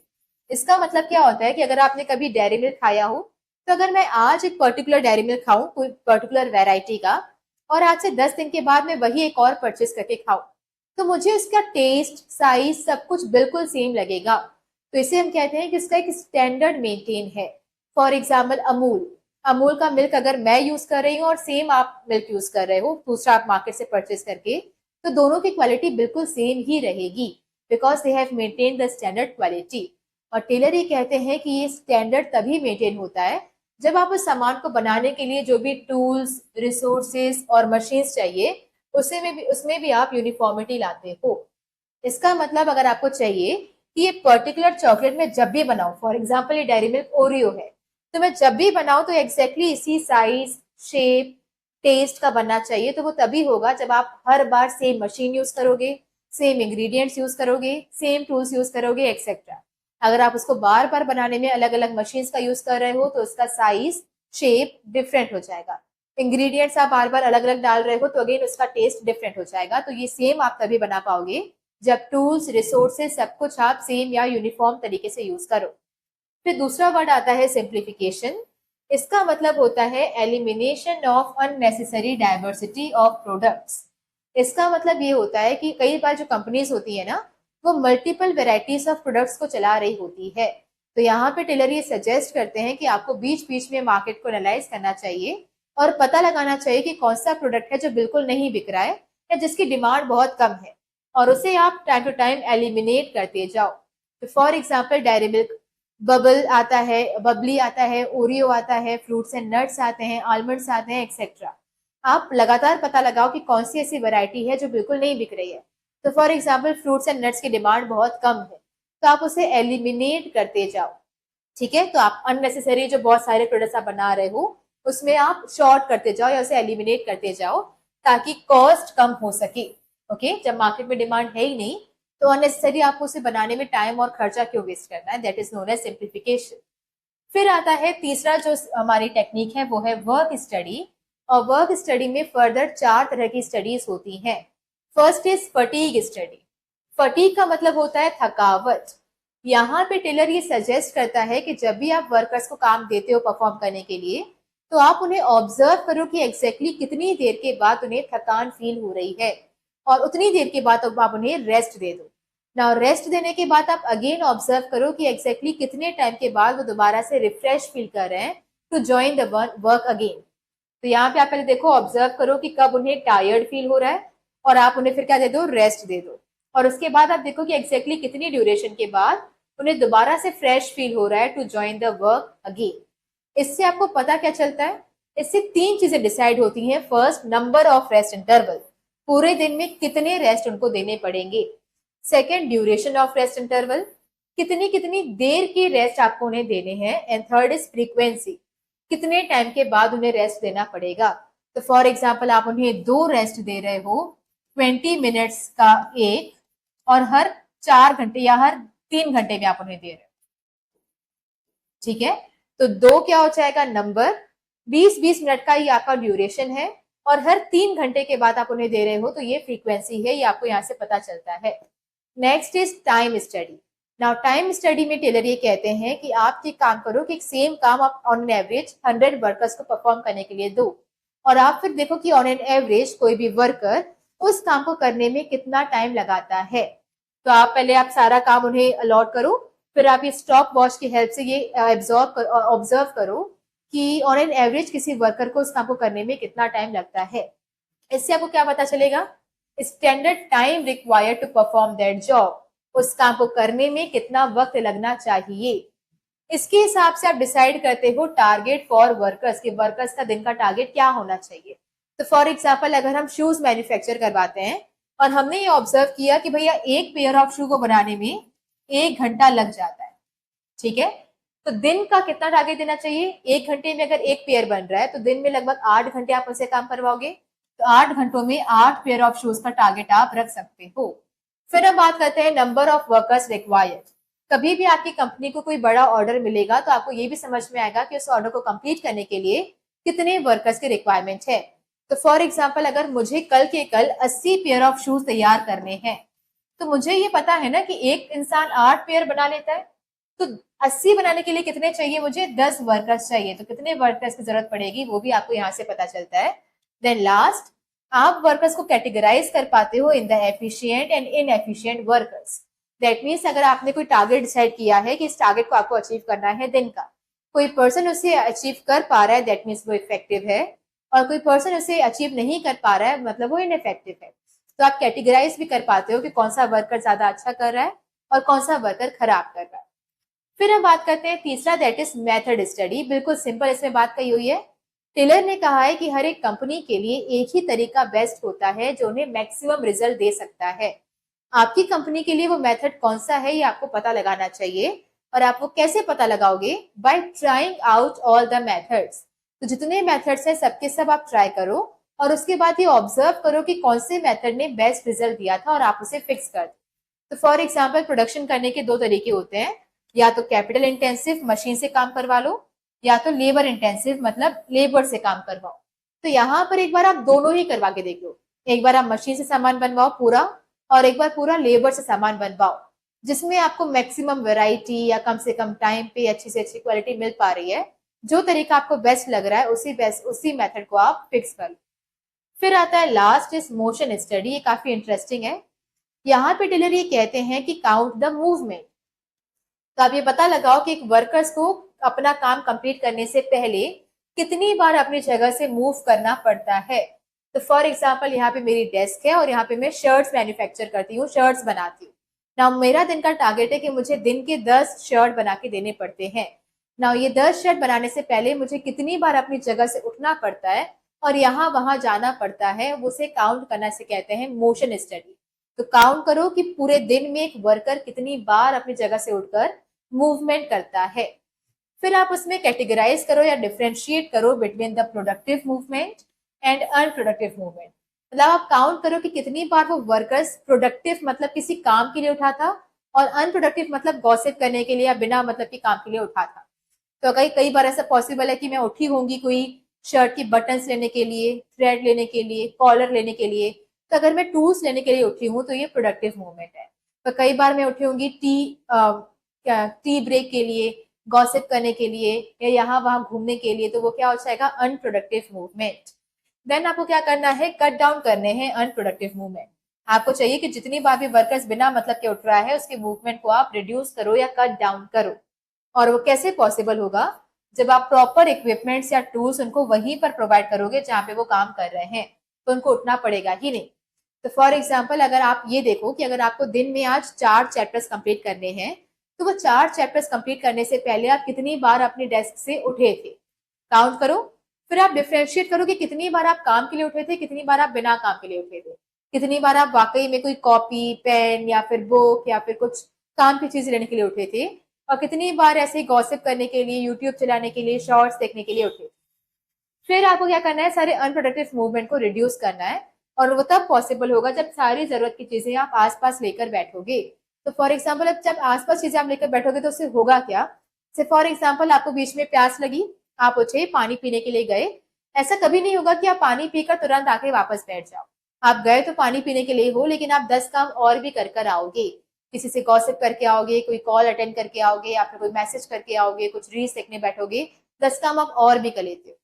इसका मतलब क्या होता है कि अगर आपने कभी डेयरी मिल्क खाया हो, तो अगर मैं आज एक पर्टिकुलर डेयरी मिल्क खाऊं कोई पर्टिकुलर वेराइटी का, और आज से 10 दिन के बाद मैं वही एक और परचेस करके खाऊं, तो मुझे उसका टेस्ट, साइज, सब कुछ बिल्कुल सेम लगेगा। तो इसे हम कहते हैं कि इसका एक स्टैंडर्ड मेंटेन है। फॉर एग्जाम्पल अमूल, अमूल का मिल्क अगर मैं यूज कर रही हूँ और सेम आप मिल्क यूज कर रहे हो दूसरा आप मार्केट से परचेस करके, तो दोनों की क्वालिटी बिल्कुल सेम ही रहेगी, because they have maintain the standard quality. और टेलर ये कहते हैं कि ये स्टैंडर्ड तभी मेंटेन होता है जब आप उस सामान को बनाने के लिए जो भी टूल्स, रिसोर्सेस और मशीन्स चाहिए, उसमें भी आप यूनिफॉर्मिटी लाते हो। इसका मतलब अगर आपको चाहिए कि ये पर्टिकुलर चॉकलेट में जब भी बनाऊं, फॉर एग्जाम्पल ये डेयरी मिल्क ओरियो है, तो मैं जब भी बनाऊं तो एग्जैक्टली इसी साइज, शेप, टेस्ट का बनना चाहिए। तो वो तभी होगा जब आप हर बार सेम मशीन यूज करोगे, सेम इंग्रेडिएंट्स यूज करोगे, सेम टूल्स यूज करोगे, एक्सेट्रा। अगर आप उसको बार बार बनाने में अलग अलग मशीन्स का यूज कर रहे हो तो उसका साइज, शेप डिफरेंट हो जाएगा। इंग्रेडिएंट्स आप बार बार अलग अलग डाल रहे हो तो अगेन उसका टेस्ट डिफरेंट हो जाएगा। तो ये सेम आप तभी बना पाओगे जब टूल्स, रिसोर्सेज, सब कुछ आप सेम या यूनिफॉर्म तरीके से यूज करो। फिर दूसरा वर्ड आता है सिंप्लीफिकेशन। इसका मतलब होता है elimination of unnecessary diversity of products. इसका मतलब ये होता है कि कई बार जो कंपनीज होती है ना, वो मल्टीपल वेराइटीज ऑफ प्रोडक्ट्स को चला रही होती है। तो यहाँ पे टेलर ये सजेस्ट करते हैं कि आपको बीच बीच में मार्केट को एनालाइज करना चाहिए और पता लगाना चाहिए कि कौन सा प्रोडक्ट है जो बिल्कुल नहीं बिक रहा है या जिसकी डिमांड बहुत कम है, और उसे आप टाइम टू टाइम एलिमिनेट करते जाओ। तो for example dairy milk bubble आता है, बबली आता है, ओरियो आता है, फ्रूट्स एंड नट्स आते हैं, आलमंड्स आते हैं, एक्सेट्रा। आप लगातार पता लगाओ कि कौन सी ऐसी वैरायटी है जो बिल्कुल नहीं बिक रही है। तो for example fruits and nuts की डिमांड बहुत कम है, तो आप उसे एलिमिनेट करते जाओ। ठीक है, तो आप अननेसेसरी जो बहुत सारे प्रोडक्ट्स आप बना रहे हो उसमें आप शॉर्ट करते जाओ या उसे एलिमिनेट करते जाओ ताकि कॉस्ट कम हो सके। ओके, जब मार्केट में डिमांड है ही नहीं तो अननेसेसरी आपको उसे बनाने में टाइम और खर्चा क्यों वेस्ट करना है। That is known as simplification. फिर आता है तीसरा जो हमारी टेक्निक है वो है वर्क स्टडी। और वर्क स्टडी में फर्दर 4 तरह की स्टडीज होती हैं। First is fatigue study. Fatigue का मतलब होता है थकावट। यहाँ पे टेलर ये सजेस्ट करता है कि जब भी आप वर्कर्स को काम देते हो परफॉर्म करने के लिए, तो आप उन्हें ऑब्जर्व करो कि एग्जैक्टली कितनी देर के बाद उन्हें थकान फील हो रही है, और उतनी देर के बाद आप उन्हें रेस्ट दे दो। नाउ रेस्ट देने के बाद आप अगेन ऑब्जर्व करो कि एग्जैक्टली कितने टाइम के बाद वो दोबारा से रिफ्रेश फील कर रहे हैं to join the work again. तो यहाँ पे आप पहले देखो, ऑब्जर्व करो कि कब उन्हें टायर्ड फील हो रहा है, और आप उन्हें फिर क्या दे दो, रेस्ट दे दो। और उसके बाद आप देखो कि एग्जैक्टली कितनी ड्यूरेशन के बाद उन्हें दोबारा से फ्रेश फील हो रहा है to join the work again. इससे आपको पता क्या चलता है, इससे 3 चीजें डिसाइड होती हैं। First, number of rest interval, पूरे दिन में कितने रेस्ट उनको देने पड़ेंगे। Second, duration of rest interval, कितनी कितनी देर की रेस्ट आपको उन्हें देने हैं। एंड थर्ड इज फ्रीक्वेंसी, कितने टाइम के बाद उन्हें रेस्ट देना पड़ेगा। तो फॉर एग्जाम्पल आप उन्हें 2 रेस्ट दे रहे हो, 20 मिनट्स का एक, और हर 4 घंटे या हर 3 घंटे में आप उन्हें दे रहे हो। ठीक है, तो 2 क्या हो जाएगा, नंबर, 20-20 मिनट का ये आपका ड्यूरेशन है, और हर 3 घंटे के बाद आप उन्हें दे रहे हो, तो ये फ्रीक्वेंसी है, ये आपको यहाँ से पता चलता है। Next is time study. Now time study में टेलर ये कहते हैं कि आप ये काम करो कि सेम काम आप ऑन एन एवरेज 100 वर्कर्स को परफॉर्म करने के लिए दो, और आप फिर देखो कि ऑन एन एवरेज कोई भी वर्कर उस काम को करने में कितना टाइम लगाता है। तो आप पहले आप सारा काम उन्हें अलॉट करो, फिर आप ये स्टॉप वॉच की हेल्प से ये ऑब्जर्व करो कि ऑन एन एवरेज किसी वर्कर को उस काम को करने में कितना टाइम लगता है। इससे आपको क्या पता चलेगा, standard time required to perform that job, उस काम को करने में कितना वक्त लगना चाहिए। इसके हिसाब से आप डिसाइड करते हो टारगेट फॉर वर्कर्स, कि वर्कर्स का दिन का टारगेट क्या होना चाहिए। तो फॉर एग्जाम्पल अगर हम शूज मैन्युफैक्चर करवाते हैं और हमने ये ऑब्जर्व किया कि भैया एक पेयर ऑफ शू को बनाने में 1 घंटा लग जाता है, ठीक है, तो दिन का कितना टारगेट देना चाहिए। 1 घंटे में अगर एक पेयर बन रहा है तो दिन में लगभग 8 घंटे आप उनसे काम करवाओगे, तो 8 घंटों में 8 पेयर ऑफ शूज का टारगेट आप रख सकते हो। फिर हम बात करते हैं नंबर ऑफ वर्कर्स रिक्वायर्ड। कभी भी आपकी कंपनी को कोई बड़ा ऑर्डर मिलेगा तो आपको ये भी समझ में आएगा कि उस ऑर्डर को कंप्लीट करने के लिए कितने वर्कर्स की रिक्वायरमेंट है। तो फॉर एग्जाम्पल अगर मुझे कल के कल 80 पेयर ऑफ शूज तैयार करने हैं, तो मुझे ये पता है ना कि एक इंसान 8 पेयर बना लेता है, तो 80 बनाने के लिए कितने चाहिए, मुझे 10 वर्कर्स चाहिए, तो कितने वर्कर्स की जरूरत पड़ेगी वो भी आपको यहाँ से पता चलता है। देन लास्ट, आप वर्कर्स को कैटेगराइज कर पाते हो in the efficient and inefficient workers. That means अगर आपने कोई टारगेट डिसाइड किया है कि इस टारगेट को आपको अचीव करना है दिन का, कोई पर्सन उसे अचीव कर पा रहा है, दैट मीन्स वो इफेक्टिव है, और कोई पर्सन उसे अचीव नहीं कर पा रहा है मतलब वो इनइफेक्टिव है। तो आप कैटेगराइज भी कर पाते हो कि कौन सा वर्कर ज्यादा अच्छा कर रहा है और कौन सा वर्कर खराब कर रहा है। फिर हम बात करते हैं तीसरा, दैट इज मेथड स्टडी। बिल्कुल सिंपल इसमें बात कही हुई है। टेलर ने कहा है कि हर एक कंपनी के लिए एक ही तरीका बेस्ट होता है जो उन्हें मैक्सिमम रिजल्ट दे सकता है। आपकी कंपनी के लिए वो मेथड कौन सा है ये आपको पता लगाना चाहिए। और आप वो कैसे पता लगाओगे? Bye trying out all the methods. तो जितने मेथड्स हैं सबके सब आप ट्राई करो और उसके बाद ये ऑब्जर्व करो कि कौन से मेथड ने बेस्ट रिजल्ट दिया था और आप उसे फिक्स कर दो। तो फॉर एग्जाम्पल, प्रोडक्शन करने के दो तरीके होते हैं, या तो कैपिटल इंटेंसिव मशीन से काम करवा लो, या तो लेबर इंटेंसिव मतलब लेबर से काम करवाओ। तो यहाँ पर एक बार आप दोनों ही करवा के देख लो। एक बार आप मशीन से सामान बनवाओ पूरा, और एक बार पूरा लेबर से सामान बनवाओ, जिसमें आपको मैक्सिमम वैरायटी या कम से कम टाइम पे अच्छी से अच्छी क्वालिटी मिल पा रही है। जो तरीका आपको बेस्ट लग रहा है उसी मेथड को आप फिक्स कर लो। फिर आता है लास्ट इज मोशन स्टडी। ये काफी इंटरेस्टिंग है। यहाँ पे टेलर ये कहते हैं कि काउंट द मूवमेंट। तो आप ये पता लगाओ कि एक वर्कर्स को अपना काम कंप्लीट करने से पहले कितनी बार अपनी जगह से मूव करना पड़ता है। तो फॉर एग्जाम्पल, यहाँ पे मेरी डेस्क है और यहाँ पे मैं शर्ट्स मैन्युफैक्चर करती हूँ, शर्ट्स बनाती हूँ। ना मेरा दिन का टारगेट है कि मुझे दिन के 10 शर्ट बना के देने पड़ते हैं। ना ये 10 शर्ट बनाने से पहले मुझे कितनी बार अपनी जगह से उठना पड़ता है और यहाँ वहां जाना पड़ता है, उसे काउंट करना से कहते हैं मोशन स्टडी। तो काउंट करो कि पूरे दिन में एक वर्कर कितनी बार अपनी जगह से उठकर मूवमेंट करता है। फिर आप उसमें कैटेगराइज करो या डिफ्रेंशिएट करो between the productive movement and unproductive movement. मतलब आप काउंट करो कि कितनी बार वो वर्कर्स प्रोडक्टिव मतलब किसी काम के लिए उठा था और अनप्रोडक्टिव मतलब गॉसिप करने के लिए या बिना मतलब के काम के लिए उठा था। तो कई बार ऐसा पॉसिबल है कि मैं उठी होंगी कोई शर्ट की बटन्स लेने के लिए, थ्रेड लेने के लिए, कॉलर लेने के लिए। तो अगर मैं टूल्स लेने के लिए उठी हूँ तो ये प्रोडक्टिव मूवमेंट है। तो कई बार मैं उठी होंगी टी ब्रेक के लिए, गॉसिप करने के लिए या यहाँ वहां घूमने के लिए, तो वो क्या हो जाएगा? Unproductive movement. देन आपको क्या करना है? कट डाउन करने हैं अनप्रोडक्टिव मूवमेंट। आपको चाहिए कि जितनी बार भी वर्कर्स बिना मतलब के उठ रहा है उसके मूवमेंट को आप रिड्यूस करो या कट डाउन करो। और वो कैसे पॉसिबल होगा? जब आप प्रॉपर इक्विपमेंट्स या टूल्स उनको वहीं पर प्रोवाइड करोगे जहाँ पे वो काम कर रहे हैं, तो उनको उठना पड़ेगा ही नहीं। तो फॉर एग्जाम्पल, अगर आप ये देखो कि अगर आपको दिन में आज 4 चैप्टर्स कंप्लीट करने हैं, तो वो 4 चैप्टर्स कंप्लीट करने से पहले आप कितनी बार अपनी डेस्क से उठे थे, काउंट करो। फिर आप डिफ्रेंशिएट करो कि कितनी बार आप काम के लिए उठे थे, कितनी बार आप बिना काम के लिए उठे थे, कितनी बार आप वाकई में कोई कॉपी, पेन या फिर बुक या फिर कुछ काम की चीज लेने के लिए उठे थे, और कितनी बार ऐसे गॉसिप करने के लिए, यूट्यूब चलाने के लिए, शॉर्ट्स देखने के लिए उठे। फिर आपको क्या करना है? सारे अनप्रोडक्टिव मूवमेंट को रिड्यूस करना है, और वो तब पॉसिबल होगा जब सारी जरूरत की चीजें आप आसपास लेकर बैठोगे। तो फॉर एग्जाम्पल, अब जब आसपास चीजें आप लेकर बैठोगे तो उससे होगा क्या? से फॉर एग्जाम्पल, आपको बीच में प्यास लगी, आप उठे, पानी पीने के लिए गए। ऐसा कभी नहीं होगा कि आप पानी पीकर तुरंत आके वापस बैठ जाओ। आप गए तो पानी पीने के लिए हो, लेकिन आप 10 काम और भी कर कर आओगे। किसी से गॉसिप करके आओगे, कोई कॉल अटेंड करके आओगे, या फिर कोई मैसेज करके आओगे, कुछ रील्स देखने बैठोगे, 10 काम आप और भी कर लेते हो।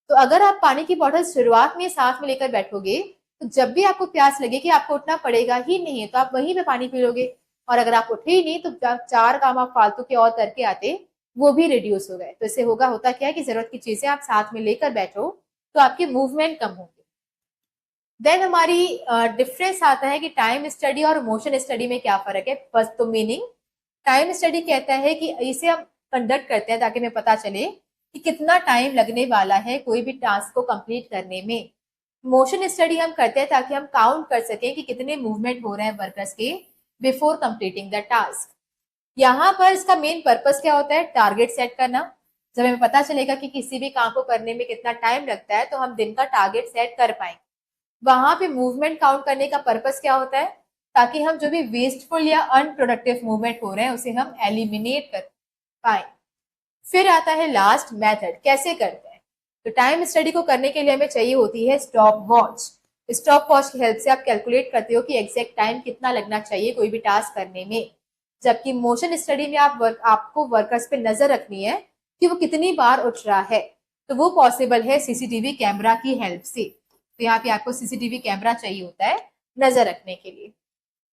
तो अगर आप पानी की बॉटल शुरुआत में साथ में लेकर बैठोगे, तो जब भी आपको प्यास लगे कि आपको उठना पड़ेगा ही नहीं है, तो आप वहीं पे पानी पी लोगे। और अगर आप उठे ही नहीं तो 4 काम आप फालतू के और करके आते, वो भी रिड्यूस हो गए। तो इससे होता क्या है कि जरूरत की चीजें आप साथ में लेकर बैठो तो आपके मूवमेंट कम होंगे। देन हमारी डिफरेंस आता है कि टाइम स्टडी और मोशन स्टडी में क्या फर्क है। फर्स्ट तो मीनिंग, टाइम स्टडी कहता है कि इसे हम कंडक्ट करते हैं ताकि हमें पता चले कि कितना टाइम लगने वाला है कोई भी टास्क को कंप्लीट करने में। मोशन स्टडी हम करते हैं ताकि हम काउंट कर सकें कि कितने मूवमेंट हो रहे हैं वर्कर्स के बिफोर कंप्लीटिंग द टास्क। यहाँ पर इसका मेन पर्पस क्या होता है? टारगेट सेट करना। जब हमें पता चलेगा कि किसी भी काम को करने में कितना टाइम लगता है तो हम दिन का टारगेट सेट कर पाएंगे। वहां पे मूवमेंट काउंट करने का पर्पस क्या होता है? ताकि हम जो भी वेस्टफुल या अनप्रोडक्टिव मूवमेंट हो रहे हैं उसे हम एलिमिनेट कर पाए। फिर आता है लास्ट, मेथड, कैसे करते हैं। तो टाइम स्टडी को करने के लिए हमें चाहिए होती है स्टॉप वॉच। स्टॉप वॉच की हेल्प से आप कैलकुलेट करते हो कि एग्जैक्ट टाइम कितना लगना चाहिए कोई भी टास्क करने में। जबकि मोशन स्टडी में आपको वर्कर्स पे नजर रखनी है कि वो कितनी बार उठ रहा है, तो वो पॉसिबल है सीसीटीवी कैमरा की हेल्प से। तो यहाँ पे आपको सीसीटीवी कैमरा चाहिए होता है नजर रखने के लिए।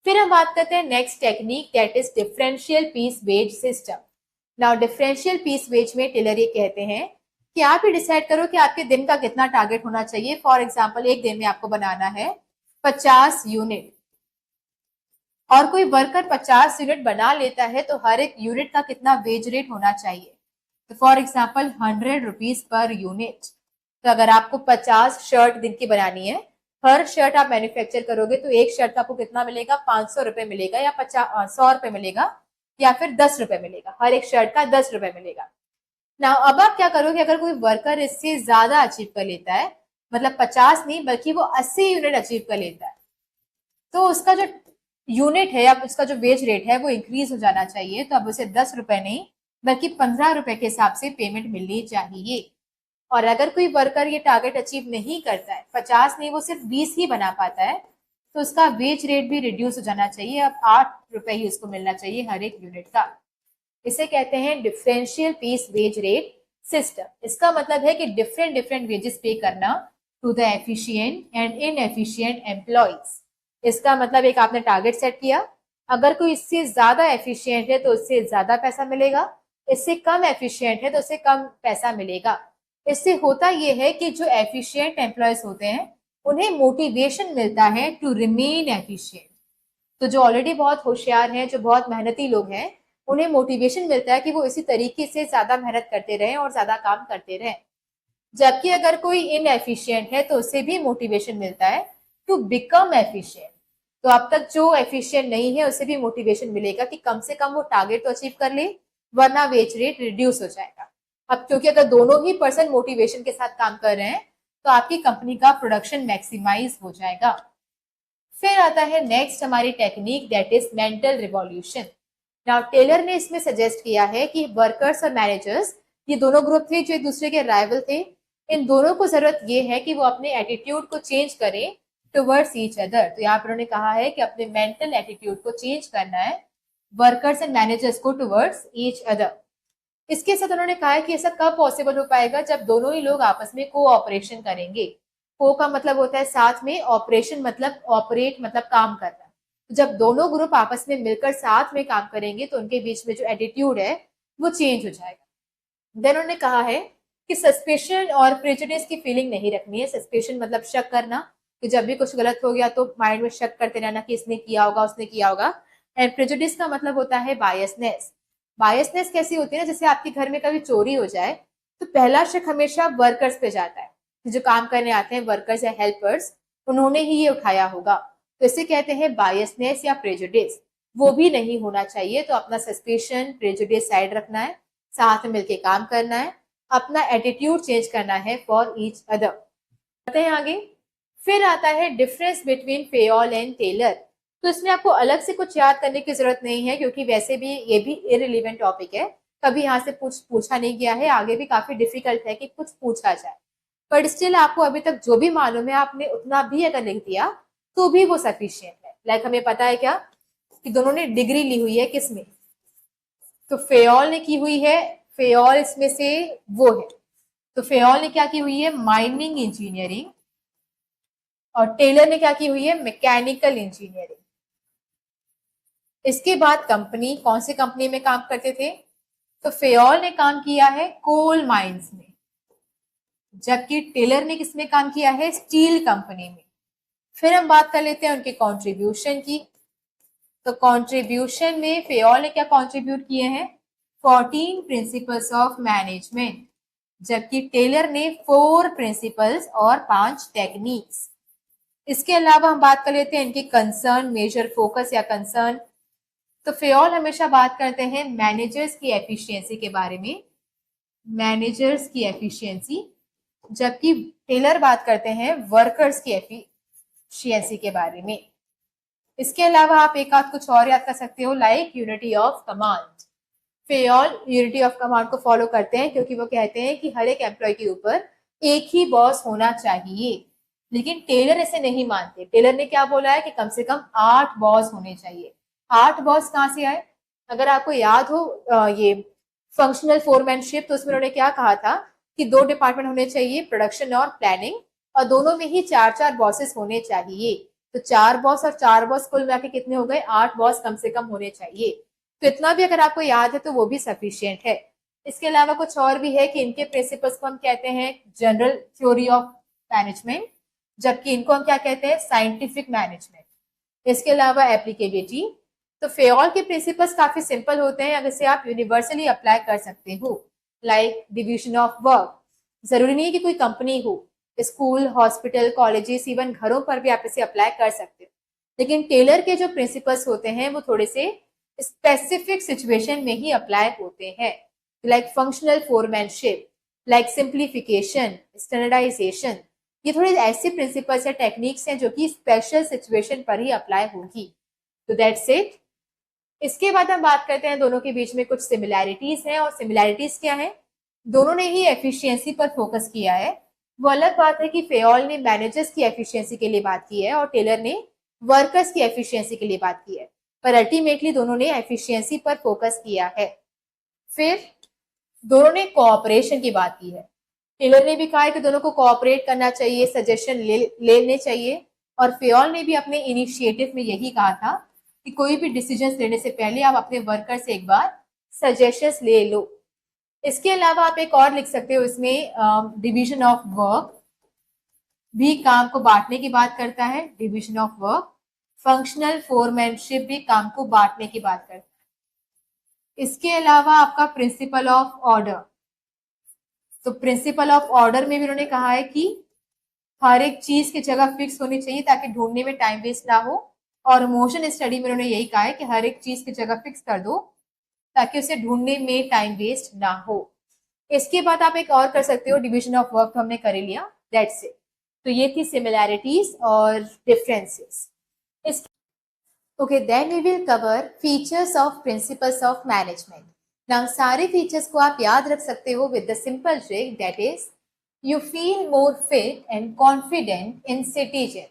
फिर हम बात करते हैं next technique, that is differential piece wage system. Now differential piece wage में टेलर ये कहते हैं कि आप ही डिसाइड करो कि आपके दिन का कितना टारगेट होना चाहिए। फॉर एग्जाम्पल एक दिन में आपको बनाना है 50 यूनिट, और कोई वर्कर 50 यूनिट बना लेता है, तो हर एक यूनिट का कितना वेज रेट होना चाहिए। तो for example 100 rupees per unit. तो अगर आपको 50 शर्ट दिन की बनानी है, हर शर्ट आप मैन्युफैक्चर करोगे, तो एक शर्ट का आपको कितना मिलेगा, 500 रुपए मिलेगा, या 100 रुपए मिलेगा, या फिर 10 रुपए मिलेगा। हर एक शर्ट का 10 रुपए मिलेगा। ना अब आप क्या करोगे, अगर कोई वर्कर इससे ज्यादा अचीव कर लेता है, मतलब 50 नहीं बल्कि वो 80 यूनिट अचीव कर लेता है, तो उसका जो यूनिट है या उसका जो वेज रेट है वो इंक्रीज हो जाना चाहिए। तो अब उसे 10 रुपए नहीं बल्कि 15 रुपए के हिसाब से पेमेंट मिलनी चाहिए। और अगर कोई वर्कर ये टारगेट अचीव नहीं करता है, 50 नहीं वो सिर्फ 20 ही बना पाता है, तो उसका वेज रेट भी रिड्यूस हो जाना चाहिए। अब 8 रुपए ही उसको मिलना चाहिए हर एक यूनिट का। इसे कहते हैं differential piece wage rate system. इसका मतलब है कि डिफरेंट डिफरेंट वेजेस पे करना to the efficient and inefficient employees. इसका मतलब एक आपने टारगेट सेट किया, अगर कोई इससे ज्यादा एफिशिएंट है तो उससे ज्यादा पैसा मिलेगा, इससे कम एफिशिएंट है तो उससे कम पैसा मिलेगा। इससे होता यह है कि जो एफिशिएंट एम्प्लॉयज होते हैं उन्हें मोटिवेशन मिलता है टू रिमेन एफिशिएंट। तो जो ऑलरेडी बहुत होशियार हैं, जो बहुत मेहनती लोग हैं, उन्हें मोटिवेशन मिलता है कि वो इसी तरीके से ज्यादा मेहनत करते रहें और ज्यादा काम करते रहें। जबकि अगर कोई इनएफिशिएंट है तो उसे भी मोटिवेशन मिलता है टू बिकम एफिशिएंट। तो अब तक जो एफिशिएंट नहीं है उसे भी मोटिवेशन मिलेगा कि कम से कम वो टारगेट तो अचीव कर ले, वरना वेज रेट रिड्यूस हो जाएगा। अब क्योंकि अगर दोनों ही पर्सन मोटिवेशन के साथ काम कर रहे हैं, तो आपकी कंपनी का प्रोडक्शन मैक्सिमाइज हो जाएगा। फिर आता है नेक्स्ट हमारी technique, that is mental revolution. Now Taylor ने इसमें सजेस्ट किया है कि वर्कर्स और मैनेजर्स, ये दोनों ग्रुप थे जो एक दूसरे के राइवल थे, इन दोनों को जरूरत ये है कि वो अपने एटीट्यूड को चेंज करें टुवर्ड्स ईच अदर। तो यहाँ पर उन्होंने कहा है कि अपने मेंटल एटीट्यूड को चेंज करना है वर्कर्स एंड मैनेजर्स को टुवर्ड्स ईच अदर। इसके साथ उन्होंने कहा है कि ऐसा कब पॉसिबल हो पाएगा, जब दोनों ही लोग आपस में कोऑपरेशन करेंगे। को का मतलब होता है साथ में, ऑपरेशन मतलब ऑपरेट मतलब काम करना। तो जब दोनों ग्रुप आपस में मिलकर साथ में काम करेंगे तो उनके बीच में जो एटीट्यूड है वो चेंज हो जाएगा। देन उन्होंने कहा है कि सस्पेशन और प्रेजुडिस की फीलिंग नहीं रखनी है। सस्पेशन मतलब शक करना, कि जब भी कुछ गलत हो गया तो माइंड में शक करते रहना कि इसने किया होगा उसने किया होगा। एंड प्रेजुडिस का मतलब होता है बायसनेस। बायसनेस कैसी होती है ना, जैसे आपके घर में कभी चोरी हो जाए तो पहला शक हमेशा वर्कर्स पे जाता है, जो काम करने आते हैं वर्कर्स या हेल्पर्स, उन्होंने ही ये उठाया होगा। तो इसे कहते हैं बायसनेस या प्रेजुडिस। वो भी नहीं होना चाहिए। तो अपना सस्पेशन प्रेजुडिस साइड रखना है, साथ में मिलकर काम करना है, अपना एटीट्यूड चेंज करना है फॉर ईच अदर। आते हैं आगे। फिर आता है difference between Fayol and Taylor. तो इसमें आपको अलग से कुछ याद करने की जरूरत नहीं है, क्योंकि वैसे भी ये भी इररिलेवेंट टॉपिक है, कभी यहाँ से पूछा नहीं गया है, आगे भी काफी डिफिकल्ट है कि कुछ पूछा जाए। बट स्टिल आपको अभी तक जो भी मालूम है आपने उतना भी अगर लिख दिया तो भी वो सफिशियंट है। लाइक हमें पता है क्या कि दोनों ने डिग्री ली हुई है किसमें, तो फेयोल ने की हुई है, फेयोल इसमें से वो है। तो फेयोल ने क्या की हुई है, माइनिंग इंजीनियरिंग, और टेलर ने क्या की हुई है, मैकेनिकल इंजीनियरिंग। इसके बाद कंपनी, कौन सी कंपनी में काम करते थे, तो फेयोल ने काम किया है कोल माइंस में, जबकि टेलर ने किसमें काम किया है, स्टील कंपनी में। फिर हम बात कर लेते हैं उनके कंट्रीब्यूशन की। तो कंट्रीब्यूशन में फेयोल ने क्या कंट्रीब्यूट किए हैं, 14 प्रिंसिपल्स ऑफ मैनेजमेंट, जबकि टेलर ने 4 प्रिंसिपल्स और 5 टेक्निक्स। इसके अलावा हम बात कर लेते हैं इनके कंसर्न, मेजर, फोकस या कंसर्न। तो फेयोल हमेशा बात करते हैं मैनेजर्स की एफिशिएंसी के बारे में, मैनेजर्स की एफिशिएंसी, जबकि टेलर बात करते हैं वर्कर्स की एफिशिएंसी के बारे में। इसके अलावा आप एक आध कुछ और याद कर सकते हो, like unity of command. Fayol unity of command को फॉलो करते हैं क्योंकि वो कहते हैं कि हर एक एम्प्लॉय के ऊपर एक ही बॉस होना चाहिए। लेकिन टेलर ऐसे नहीं मानते। टेलर ने क्या बोला है कि कम से कम 8 बॉस होने चाहिए। 8 बॉस कहाँ से आए? अगर आपको याद हो ये फंक्शनल फोरमैनशिप, तो उसमें उन्होंने क्या कहा था कि 2 डिपार्टमेंट होने चाहिए, प्रोडक्शन और प्लानिंग, और दोनों में ही 4-4 बॉसेस होने चाहिए। तो 4 बॉस और 4 बॉस कुल मिला के कितने हो गए? 8 बॉस कम से कम होने चाहिए। तो इतना भी अगर आपको याद है तो वो भी सफिशियंट है। इसके अलावा कुछ और भी है कि इनके प्रिंसिपल्स को हम कहते हैं जनरल थ्योरी ऑफ मैनेजमेंट, जबकि इनको हम क्या कहते हैं? Scientific management. इसके अलावा एप्लीकेबिलिटी। तो फेयोल के प्रिंसिपल्स काफी सिंपल होते हैं, अगर से आप यूनिवर्सली अप्लाई कर सकते हो। लाइक डिवीजन ऑफ वर्क, जरूरी नहीं है कि कोई कंपनी हो, स्कूल, हॉस्पिटल, कॉलेजेस, इवन घरों पर भी आप इसे अप्लाई कर सकते हो। लेकिन टेलर के जो प्रिंसिपल्स होते हैं वो थोड़े से स्पेसिफिक सिचुएशन में ही अप्लाई होते हैं, like functional foremanship, like simplification, standardisation. ये थोड़े ऐसे प्रिंसिपल्स या टेक्निक्स हैं जो कि स्पेशल सिचुएशन पर ही अप्लाई होगी। तो दैट्स इट। इसके बाद हम बात करते हैं दोनों के बीच में कुछ सिमिलैरिटीज हैं, और सिमिलैरिटीज क्या है? दोनों ने ही एफिशिएंसी पर फोकस किया है। वो अलग बात है कि फेयोल ने मैनेजर्स की एफिशिएंसी के लिए बात की है और टेलर ने वर्कर्स की एफिशिएंसी के लिए बात की है, पर अल्टीमेटली दोनों ने एफिशिएंसी पर फोकस किया है। फिर दोनों ने कोऑपरेशन की बात की है। टेलर ने भी कहा है कि दोनों को कोऑपरेट करना चाहिए, सजेशन लेने चाहिए, और फेयोल ने भी अपने इनिशिएटिव में यही कहा था कि कोई भी डिसीजन लेने से पहले आप अपने वर्कर से एक बार सजेशंस ले लो। इसके अलावा आप एक और लिख सकते हो इसमें, डिवीजन ऑफ वर्क भी काम को बांटने की बात करता है। Division of work, functional foremanship भी काम को बांटने की बात करता है। इसके अलावा आपका प्रिंसिपल ऑफ ऑर्डर, तो प्रिंसिपल ऑफ ऑर्डर में भी उन्होंने कहा है कि हर एक चीज की जगह फिक्स होनी चाहिए ताकि ढूंढने में टाइम वेस्ट ना हो, और मोशन स्टडी में उन्होंने यही कहा है कि हर एक चीज की जगह फिक्स कर दो ताकि उसे ढूंढने में टाइम वेस्ट ना हो। इसके बाद आप एक और कर सकते हो, डिवीजन ऑफ वर्क तो हमने कर ही लिया, दैट्स इट। तो ये थी सिमिलैरिटीज और differences. Okay, then we will cover features of principles of management. Now सारे फीचर्स को आप याद रख सकते हो with the simple trick, that is you feel more fit and confident in city gym.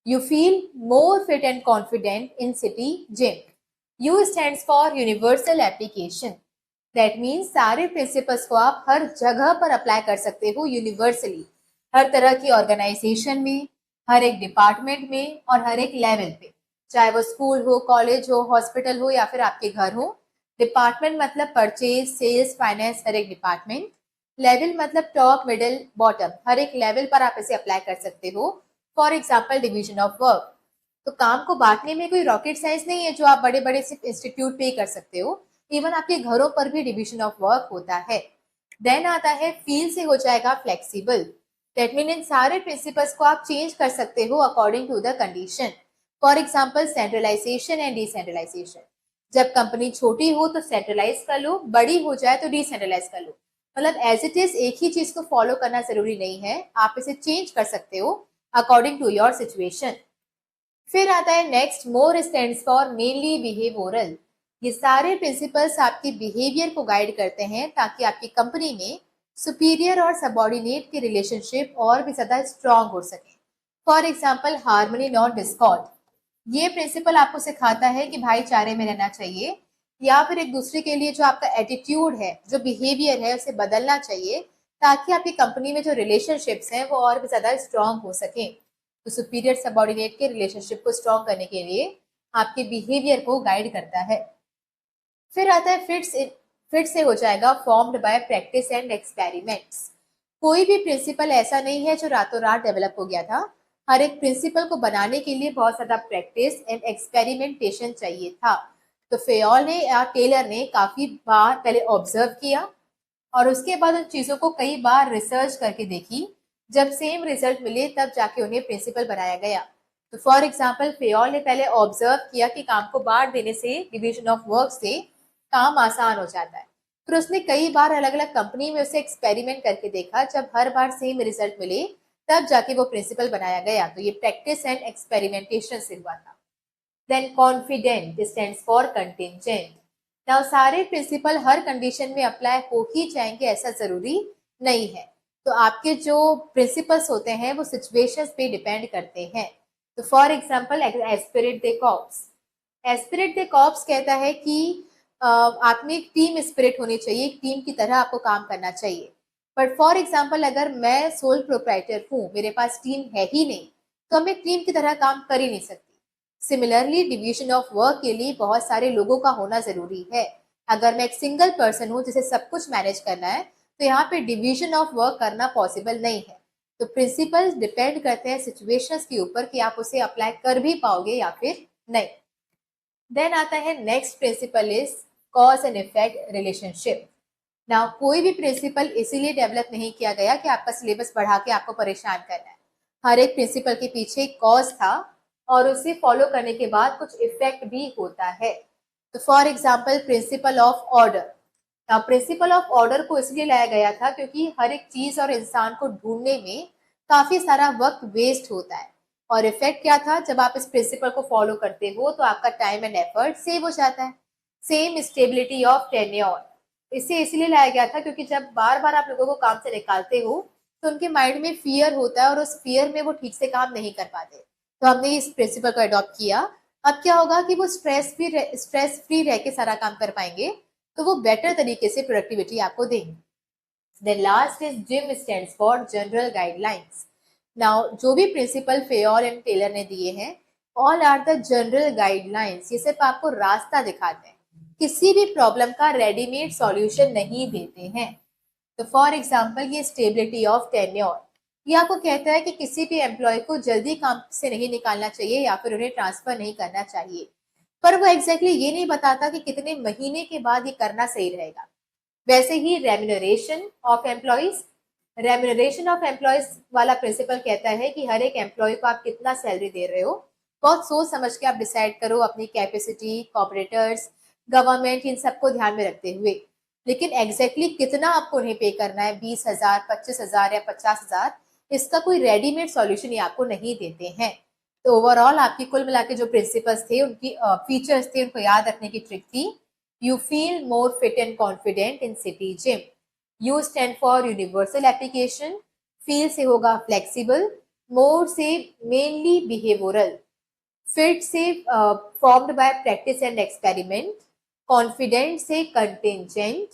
You feel more fit and confident in city gym. U stands for universal application. That means सारे principles को आप हर जगह पर apply कर सकते हो universally, हर तरह की ऑर्गेनाइजेशन में, हर एक डिपार्टमेंट में और हर एक लेवल पे, चाहे वो स्कूल हो, कॉलेज हो, हॉस्पिटल हो या फिर आपके घर हो। डिपार्टमेंट मतलब परचेज, सेल्स, फाइनेंस, हर एक डिपार्टमेंट। लेवल मतलब टॉप, मिडिल, बॉटम, हर एक लेवल पर आप इसे अप्लाई कर सकते हो। For example division of work, तो काम को बांटने में कोई रॉकेट साइंस नहीं है जो आप बड़े बड़े सिर्फ इंस्टीट्यूट पे ही कर सकते हो, इवन आपके घरों पर भी डिवीजन ऑफ वर्क होता है। देन आता है फील, से हो जाएगा फ्लेक्सिबल। दैट मीन इन सारे प्रिंसिपल्स को आप चेंज कर सकते हो according to the condition. For example centralisation and decentralisation, जब कंपनी छोटी हो तो सेंट्रलाइज कर लो, बड़ी हो जाए तो डिसेंट्रलाइज कर लो। मतलब एज इट इज एक ही चीज को फॉलो करना जरूरी नहीं है, आप इसे चेंज कर सकते हो अकॉर्डिंग टू योर सिचुएशन। फिर आता है next, more stands for mainly behavioural. ये सारे प्रिंसिपल्स आपके बिहेवियर को गाइड करते हैं ताकि आपकी कंपनी में सुपीरियर और सबॉर्डिनेट की रिलेशनशिप और भी ज्यादा स्ट्रांग हो सके। For example harmony not Discord, ये प्रिंसिपल आपको सिखाता है कि भाईचारे में रहना चाहिए, या फिर एक दूसरे के लिए जो आपका एटीट्यूड है, जो बिहेवियर है, उसे बदलना चाहिए ताकि आपकी कंपनी में जो रिलेशनशिप्स हैं वो और भी ज्यादा स्ट्रांग हो सके। तो सुपीरियर सबॉर्डिनेट के रिलेशनशिप को स्ट्रांग करने के लिए आपके बिहेवियर को गाइड करता है। फिर आता है फिट, से हो जाएगा formed by practice and experiments. कोई भी प्रिंसिपल ऐसा नहीं है जो रातों रात डेवलप हो गया था, हर एक प्रिंसिपल को बनाने के लिए बहुत ज्यादा प्रैक्टिस एंड एक्सपेरिमेंटेशन चाहिए था। तो फेयोल ने या टेलर ने काफी बार पहले ऑब्जर्व किया और उसके बाद उन चीजों को कई बार रिसर्च करके देखी, जब सेम रिजल्ट मिले तब जाके उन्हें प्रिंसिपल बनाया गया। तो फॉर एग्जाम्पल फेयोल ने पहले ऑब्जर्व किया कि काम को बांट देने से, डिवीजन ऑफ वर्क से काम आसान हो जाता है। फिर उसने कई बार अलग अलग कंपनी में उसे एक्सपेरिमेंट करके देखा, जब हर बार सेम रिजल्ट मिले तब जाके वो प्रिंसिपल बनाया गया। तो ये प्रैक्टिस एंड एक्सपेरिमेंटेशन से हुआ था। Then confident stands for contingent. Now सारे प्रिंसिपल हर कंडीशन में अप्लाई हो ही जाएंगे ऐसा जरूरी नहीं है। तो आपके जो प्रिंसिपल्स होते हैं वो सिचुएशंस पे डिपेंड करते हैं। तो for example Spirit the corps, Spirit the corps कहता है कि आप में एक टीम स्पिरिट होनी चाहिए, एक टीम की तरह आपको काम करना चाहिए। बट फॉर एग्जाम्पल अगर मैं सोल प्रोप्राइटर हूँ, मेरे पास टीम है ही नहीं, तो मैं टीम की तरह काम कर ही नहीं सकती। सिमिलरली डिवीजन ऑफ वर्क के लिए बहुत सारे लोगों का होना जरूरी है। अगर मैं एक सिंगल पर्सन हूँ जिसे सब कुछ मैनेज करना है, तो यहाँ पे डिवीजन ऑफ वर्क करना पॉसिबल नहीं है। तो प्रिंसिपल डिपेंड करते हैं सिचुएशंस के ऊपर कि आप उसे अप्लाई कर भी पाओगे या फिर नहीं। देन आता है next principal is cause and effect relationship. Now कोई भी प्रिंसिपल इसीलिए डेवलप नहीं किया गया कि आपका सिलेबस बढ़ा के आपको परेशान करना है। हर एक प्रिंसिपल के पीछे एक कॉज था और उसे फॉलो करने के बाद कुछ इफेक्ट भी होता है। तो for example principle of order. Now principle of order को इसलिए लाया गया था क्योंकि हर एक चीज और इंसान को ढूंढने में काफी सारा वक्त वेस्ट होता है। और इफेक्ट क्या था, जब आप इस प्रिंसिपल को फॉलो करते हो तो आपका टाइम एंड एफर्ट सेव हो जाता है। सेम स्टेबिलिटी ऑफ टेन्योर, इसे इसलिए लाया गया था क्योंकि जब बार बार आप लोगों को काम से निकालते हो तो उनके माइंड में फियर होता है और उस फियर में वो ठीक से काम नहीं कर पाते। तो हमने इस प्रिंसिपल को अडॉप्ट किया। अब क्या होगा कि वो स्ट्रेस फ्री रह के सारा काम कर पाएंगे, तो वो बेटर तरीके से प्रोडक्टिविटी आपको देंगे। Then last is gym stands for general guidelines. Now जो भी प्रिंसिपल फेयोल एंड टेलर ने दिए हैं, all are the general guidelines. ये सिर्फ आपको रास्ता दिखाते हैं, किसी भी प्रॉब्लम का रेडीमेड सॉल्यूशन नहीं देते हैं। तो फॉर एग्जाम्पल ये स्टेबिलिटी ऑफ टेन्योर, ये आपको कहता है कि किसी भी एम्प्लॉय को जल्दी काम से नहीं निकालना चाहिए या फिर उन्हें ट्रांसफर नहीं करना चाहिए। पर वो एग्जैक्टली ये नहीं बताता कि कितने महीने के बाद ये करना सही रहेगा। वैसे ही remuneration of employees, remuneration of employees वाला प्रिंसिपल कहता है कि हर एक एम्प्लॉय को आप कितना सैलरी दे रहे हो, बहुत सोच समझ के आप डिसाइड करो, अपनी कैपेसिटी, कॉपरेटर्स, गवर्नमेंट, इन सबको ध्यान में रखते हुए। लेकिन एग्जैक्टली कितना आपको उन्हें पे करना है, 20,000, 25,000 या 50,000, इसका कोई रेडीमेड सॉल्यूशन ये आपको नहीं देते हैं। तो ओवरऑल आपकी कुल मिला के जो प्रिंसिपल्स थे, उनकी फीचर्स थे, उनको याद रखने की ट्रिक थी। You feel more fit and confident in city gym. U stand for universal application, feel से होगा फ्लेक्सिबल, मोर से मेनली बिहेवियरल, फिट से formed by practice and experiment, confident से कंटेंजेंट,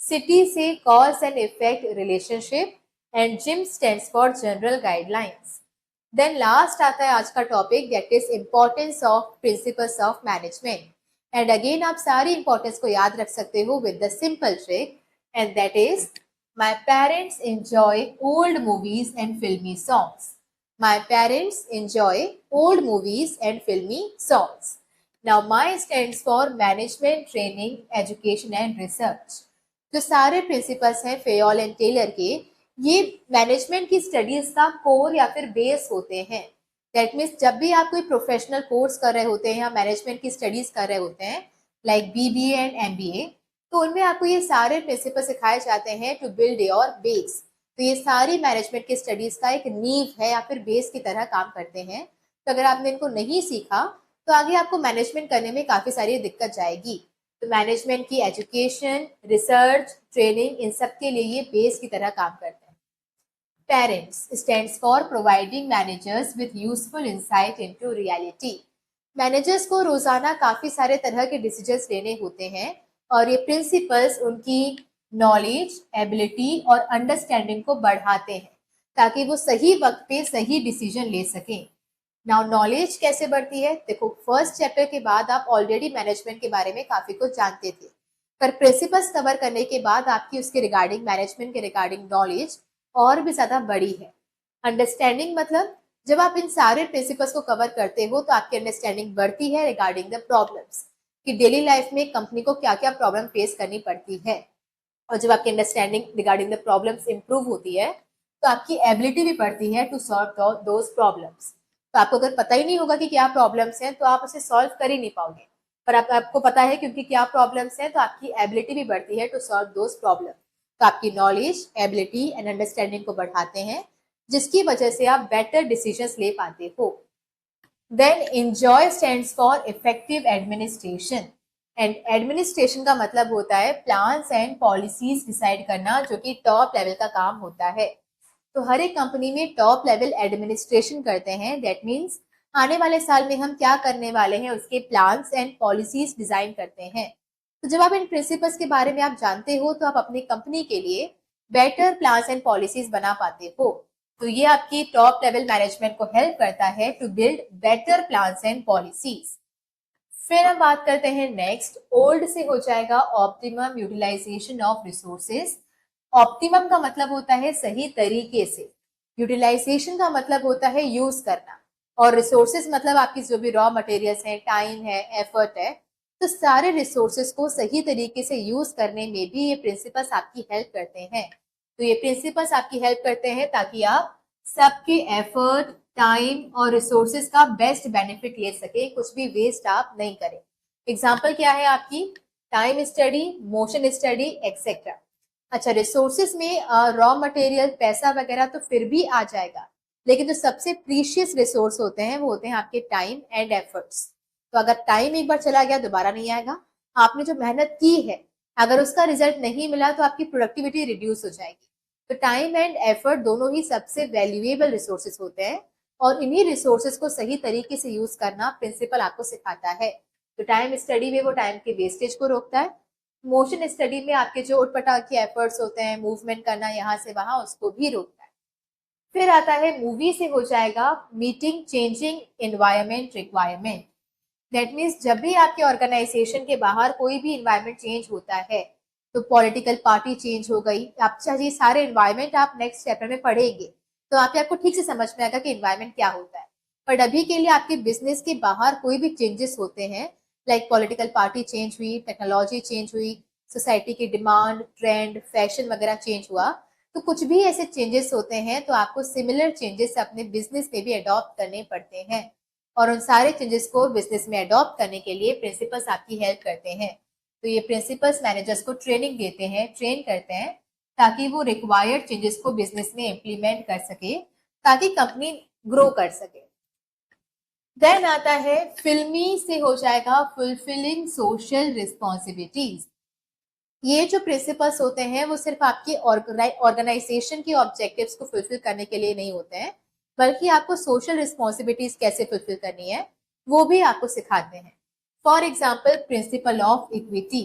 सिटी से cause and effect relationship, and gym stands for general guidelines. Then last आता है आज का topic, that is importance of principles of management. And again आप सारी importance को याद रख सकते हो with the simple trick, and that is my parents enjoy old movies and फिल्मी songs. My parents enjoy old movies and filmy songs. Now, my stands for management, training, education and research. जो सारे principles हैं Fayol and Taylor के, ये management की studies का core या फिर बेस होते हैं। दैट मीन्स जब भी आप कोई प्रोफेशनल कोर्स कर रहे होते हैं या मैनेजमेंट की स्टडीज कर रहे होते हैं, लाइक बीबीए एंड एमबीए, तो उनमें आपको ये सारे प्रिंसिपल सिखाए जाते हैं टू बिल्ड योर बेस। तो ये सारी मैनेजमेंट की स्टडीज का एक नींव है या फिर बेस की तरह काम करते हैं। तो अगर आपने इनको नहीं सीखा तो आगे आपको मैनेजमेंट करने में काफी सारी दिक्कत जाएगी। तो मैनेजमेंट की एजुकेशन, रिसर्च, ट्रेनिंग, इन सब के लिए ये बेस की तरह काम करते हैं। Parents stands for providing managers with useful insight into reality. Managers को रोजाना काफी सारे तरह के डिसीजंस लेने होते हैं और ये प्रिंसिपल्स उनकी नॉलेज, एबिलिटी और अंडरस्टैंडिंग को बढ़ाते हैं ताकि वो सही वक्त पे सही डिसीजन ले सकें। नाउ नॉलेज कैसे बढ़ती है, देखो फर्स्ट चैप्टर के बाद आप ऑलरेडी मैनेजमेंट के बारे में काफी कुछ जानते थे, पर प्रिंसिपल्स कवर करने के बाद आपकी उसके रिगार्डिंग, मैनेजमेंट के रिगार्डिंग नॉलेज और भी ज्यादा बड़ी है। अंडरस्टैंडिंग मतलब जब आप इन सारे प्रिंसिपल्स को कवर करते हो तो आपकी अंडरस्टैंडिंग बढ़ती है रिगार्डिंग द प्रॉब्लम्स, कि डेली लाइफ में कंपनी को क्या क्या प्रॉब्लम फेस करनी पड़ती है। और जब आपकी understanding regarding the problems improve होती है तो आपकी एबिलिटी भी बढ़ती है टू सॉल्व दोज प्रॉब्लम्स। तो आपको अगर पता ही नहीं होगा कि क्या प्रॉब्लम्स हैं तो आप उसे सॉल्व कर ही नहीं पाओगे, पर आपको पता है क्योंकि क्या प्रॉब्लम्स हैं तो आपकी एबिलिटी भी बढ़ती है टू सॉल्व दोज प्रॉब्लम। तो आपकी नॉलेज, एबिलिटी एंड अंडरस्टैंडिंग को बढ़ाते हैं, जिसकी वजह से आप बेटर डिसीजंस ले पाते हो। Then enjoy stands for effective administration. And administration का मतलब होता है प्लान्स एंड पॉलिसीज डिसाइड करना, जो कि टॉप लेवल का काम होता है। तो हर एक कंपनी में टॉप लेवल एडमिनिस्ट्रेशन करते हैं। दैट मीन्स आने वाले साल में हम क्या करने वाले हैं उसके प्लान्स एंड पॉलिसीज डिजाइन करते हैं। तो जब आप इन प्रिंसिपल्स के बारे में आप जानते हो तो आप अपनी कंपनी के लिए बेटर प्लान्स एंड पॉलिसीज बना पाते हो। तो ये आपकी टॉप लेवल मैनेजमेंट को हेल्प करता है to build better plans and policies. फिर हम बात करते हैं नेक्स्ट, ओल्ड से हो जाएगा optimum utilisation of resources. Optimum का मतलब होता है सही तरीके से, यूटिलाइजेशन का मतलब होता है यूज करना, और रिसोर्सेज मतलब आपकी जो भी रॉ मटेरियल्स हैं, टाइम है, एफर्ट है, तो सारे रिसोर्सेज को सही तरीके से यूज करने में भी ये प्रिंसिपल्स आपकी हेल्प करते हैं। तो ये प्रिंसिपल्स आपकी हेल्प करते हैं ताकि आप सबके एफर्ट, टाइम और रिसोर्सेज का बेस्ट बेनिफिट ले सके, कुछ भी वेस्ट आप नहीं करें। एग्जाम्पल क्या है आपकी, time study, motion study etcetera. अच्छा, रिसोर्सेज में रॉ मटेरियल, पैसा वगैरह तो फिर भी आ जाएगा, लेकिन जो सबसे प्रीशियस रिसोर्स होते हैं वो होते हैं आपके टाइम एंड एफर्ट्स। तो अगर टाइम एक बार चला गया दोबारा नहीं आएगा। आपने जो मेहनत की है अगर उसका रिजल्ट नहीं मिला तो आपकी प्रोडक्टिविटी रिड्यूस हो जाएगी। तो टाइम एंड एफर्ट दोनों ही सबसे वैल्यूएबल रिसोर्सेज होते हैं, और इन्हीं रिसोर्सेज को सही तरीके से यूज करना प्रिंसिपल आपको सिखाता है। तो टाइम स्टडी में वो टाइम के वेस्टेज को रोकता है, मोशन स्टडी में आपके जो उठपटांग के एफर्ट्स होते हैं, मूवमेंट करना यहाँ से वहां, उसको भी रोकता है। फिर आता है मूवी से हो जाएगा meeting changing environment requirement. That means जब भी आपके ऑर्गेनाइजेशन के बाहर कोई भी इन्वायरमेंट चेंज होता है, तो पॉलिटिकल पार्टी चेंज हो गई, आप चाहिए सारे इन्वायरमेंट आप नेक्स्ट चैप्टर में पढ़ेंगे तो आपको ठीक से समझ में आएगा कि इन्वायरमेंट क्या होता है। बट अभी के लिए आपके बिजनेस के बाहर कोई भी चेंजेस होते हैं, लाइक पॉलिटिकल पार्टी चेंज हुई, टेक्नोलॉजी चेंज हुई, सोसाइटी की डिमांड, ट्रेंड, फैशन वगैरह चेंज हुआ, तो कुछ भी ऐसे चेंजेस होते हैं तो आपको सिमिलर चेंजेस अपने बिजनेस में भी अडॉप्ट करने पड़ते हैं, और उन सारे चेंजेस को बिजनेस में अडॉप्ट करने के लिए प्रिंसिपल्स आपकी हेल्प करते हैं। तो ये प्रिंसिपल्स मैनेजर्स को ट्रेनिंग देते हैं, ट्रेन करते हैं, ताकि वो रिक्वायर्ड चेंजेस को बिजनेस में इम्प्लीमेंट कर सके, ताकि कंपनी ग्रो कर सके। देन आता है फिल्मी से हो जाएगा फुलफिलिंग सोशल रिस्पॉन्सिबिलिटीज। ये जो प्रिंसिपल्स होते हैं वो सिर्फ आपके ऑर्गेनाइजेशन के ऑब्जेक्टिव्स को फुलफिल करने के लिए नहीं होते हैं, बल्कि आपको सोशल रिस्पॉन्सिबिलिटीज कैसे फुलफिल करनी है वो भी आपको सिखाते हैं। For example principle of equity,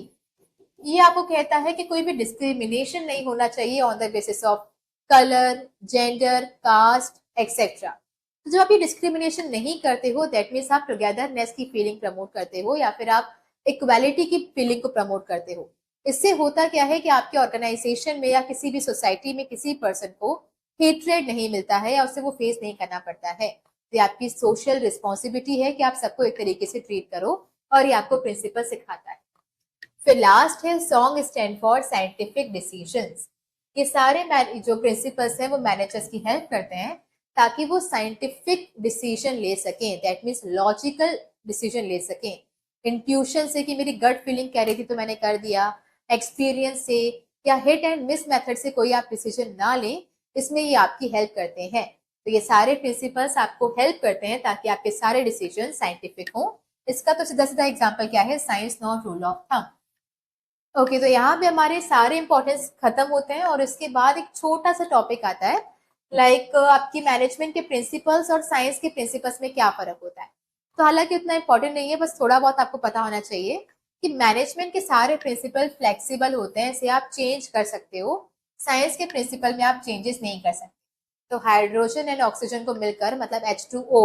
ये आपको कहता है कि कोई भी डिस्क्रिमिनेशन नहीं होना चाहिए on the basis of colour, gender, caste etcetera. तो जब आप ये डिस्क्रिमिनेशन नहीं करते हो, दैट मीन्स आप टुगेदरनेस की फीलिंग प्रमोट करते हो, या फिर आप इक्वालिटी की फीलिंग को प्रमोट करते हो। इससे होता क्या है कि आपके ऑर्गेनाइजेशन में या किसी भी सोसाइटी में किसी पर्सन को हेट्रेड नहीं मिलता है या उससे वो फेस नहीं करना पड़ता है। ये आपकी सोशल रिस्पॉन्सिबिलिटी है कि आप सबको एक तरीके से ट्रीट करो, और ये आपको प्रिंसिपल सिखाता है। फिर लास्ट है song stand for scientific decisions. ये सारे जो प्रिंसिपल्स हैं वो मैनेजर्स की हेल्प करते हैं ताकि वो साइंटिफिक डिसीजन ले सकें, दैट मीन्स लॉजिकल डिसीजन ले सकें। इंट्यूशन से कि मेरी गट फीलिंग कह रही थी तो मैंने कर दिया, एक्सपीरियंस से या हिट एंड मिस मेथड से कोई आप डिसीजन ना लें, इसमें ये आपकी हेल्प करते हैं। तो ये सारे प्रिंसिपल्स आपको हेल्प करते हैं ताकि आपके सारे डिसीजन साइंटिफिक हों। इसका तो सीधा सीधा एग्जाम्पल क्या है, science not rule of thumb. Okay, तो यहाँ पे हमारे सारे इंपॉर्टेंस खत्म होते हैं, और इसके बाद एक छोटा सा टॉपिक आता है, लाइक आपकी मैनेजमेंट के प्रिंसिपल्स और साइंस के प्रिंसिपल्स में क्या फर्क होता है। तो हालांकि उतना इंपॉर्टेंट नहीं है, बस थोड़ा बहुत आपको पता होना चाहिए कि मैनेजमेंट के सारे प्रिंसिपल फ्लेक्सिबल होते हैं, इसे आप चेंज कर सकते हो। साइंस के प्रिंसिपल में आप चेंजेस नहीं कर सकते। तो हाइड्रोजन एंड ऑक्सीजन को मिलकर मतलब H2O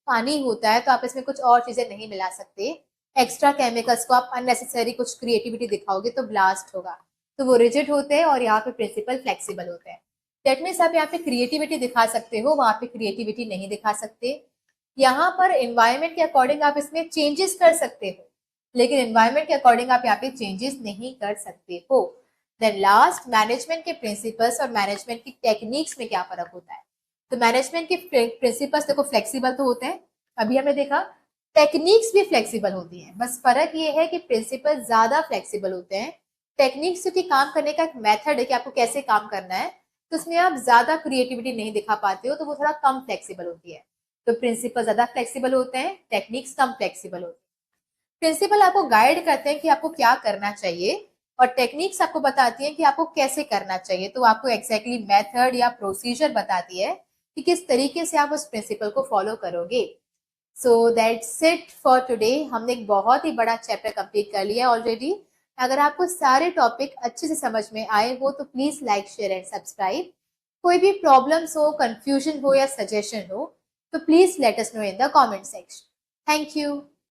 पानी होता है, तो आप इसमें कुछ और चीजें नहीं मिला सकते। एक्स्ट्रा केमिकल्स को आप अननेसेसरी कुछ क्रिएटिविटी दिखाओगे तो ब्लास्ट होगा। तो वो रिजिड होते हैं और यहाँ पे प्रिंसिपल फ्लेक्सिबल होते हैं। दैट मीन्स आप यहाँ पे क्रिएटिविटी दिखा सकते हो, वहां पे क्रिएटिविटी नहीं दिखा सकते। यहाँ पर एनवायरमेंट के अकॉर्डिंग आप इसमें चेंजेस कर सकते हो, लेकिन एनवायरमेंट के अकॉर्डिंग आप यहाँ पे चेंजेस नहीं कर सकते हो। देन लास्ट, मैनेजमेंट के प्रिंसिपल्स और मैनेजमेंट की टेक्निक्स में क्या फर्क होता है। तो मैनेजमेंट के प्रिंसिपल्स देखो फ्लेक्सिबल तो होते हैं, अभी हमने देखा, टेक्निक्स भी फ्लेक्सिबल होती हैं, बस फर्क ये है कि प्रिंसिपल ज्यादा फ्लेक्सिबल होते हैं। टेक्निक्स क्योंकि काम करने का एक मेथड है कि आपको कैसे काम करना है, तो उसमें आप ज्यादा क्रिएटिविटी नहीं दिखा पाते हो, तो वो थोड़ा कम फ्लेक्सिबल होती है। तो प्रिंसिपल ज्यादा फ्लेक्सिबल होते हैं, टेक्निक्स कम फ्लेक्सिबल होती है। प्रिंसिपल आपको गाइड करते हैं कि आपको क्या करना चाहिए, और टेक्निक्स आपको बताती है कि आपको कैसे करना चाहिए। तो आपको एग्जैक्टली मेथड या प्रोसीजर बताती है कि किस तरीके से आप उस प्रिंसिपल को फॉलो करोगे। So that's it for today. हमने एक बहुत ही बड़ा चैप्टर कंप्लीट कर लिया ऑलरेडी। अगर आपको सारे टॉपिक अच्छे से समझ में आए हो तो please like share and subscribe. कोई भी प्रॉब्लम्स हो, कंफ्यूजन हो या सजेशन हो तो please let us know in the comment section. Thank you.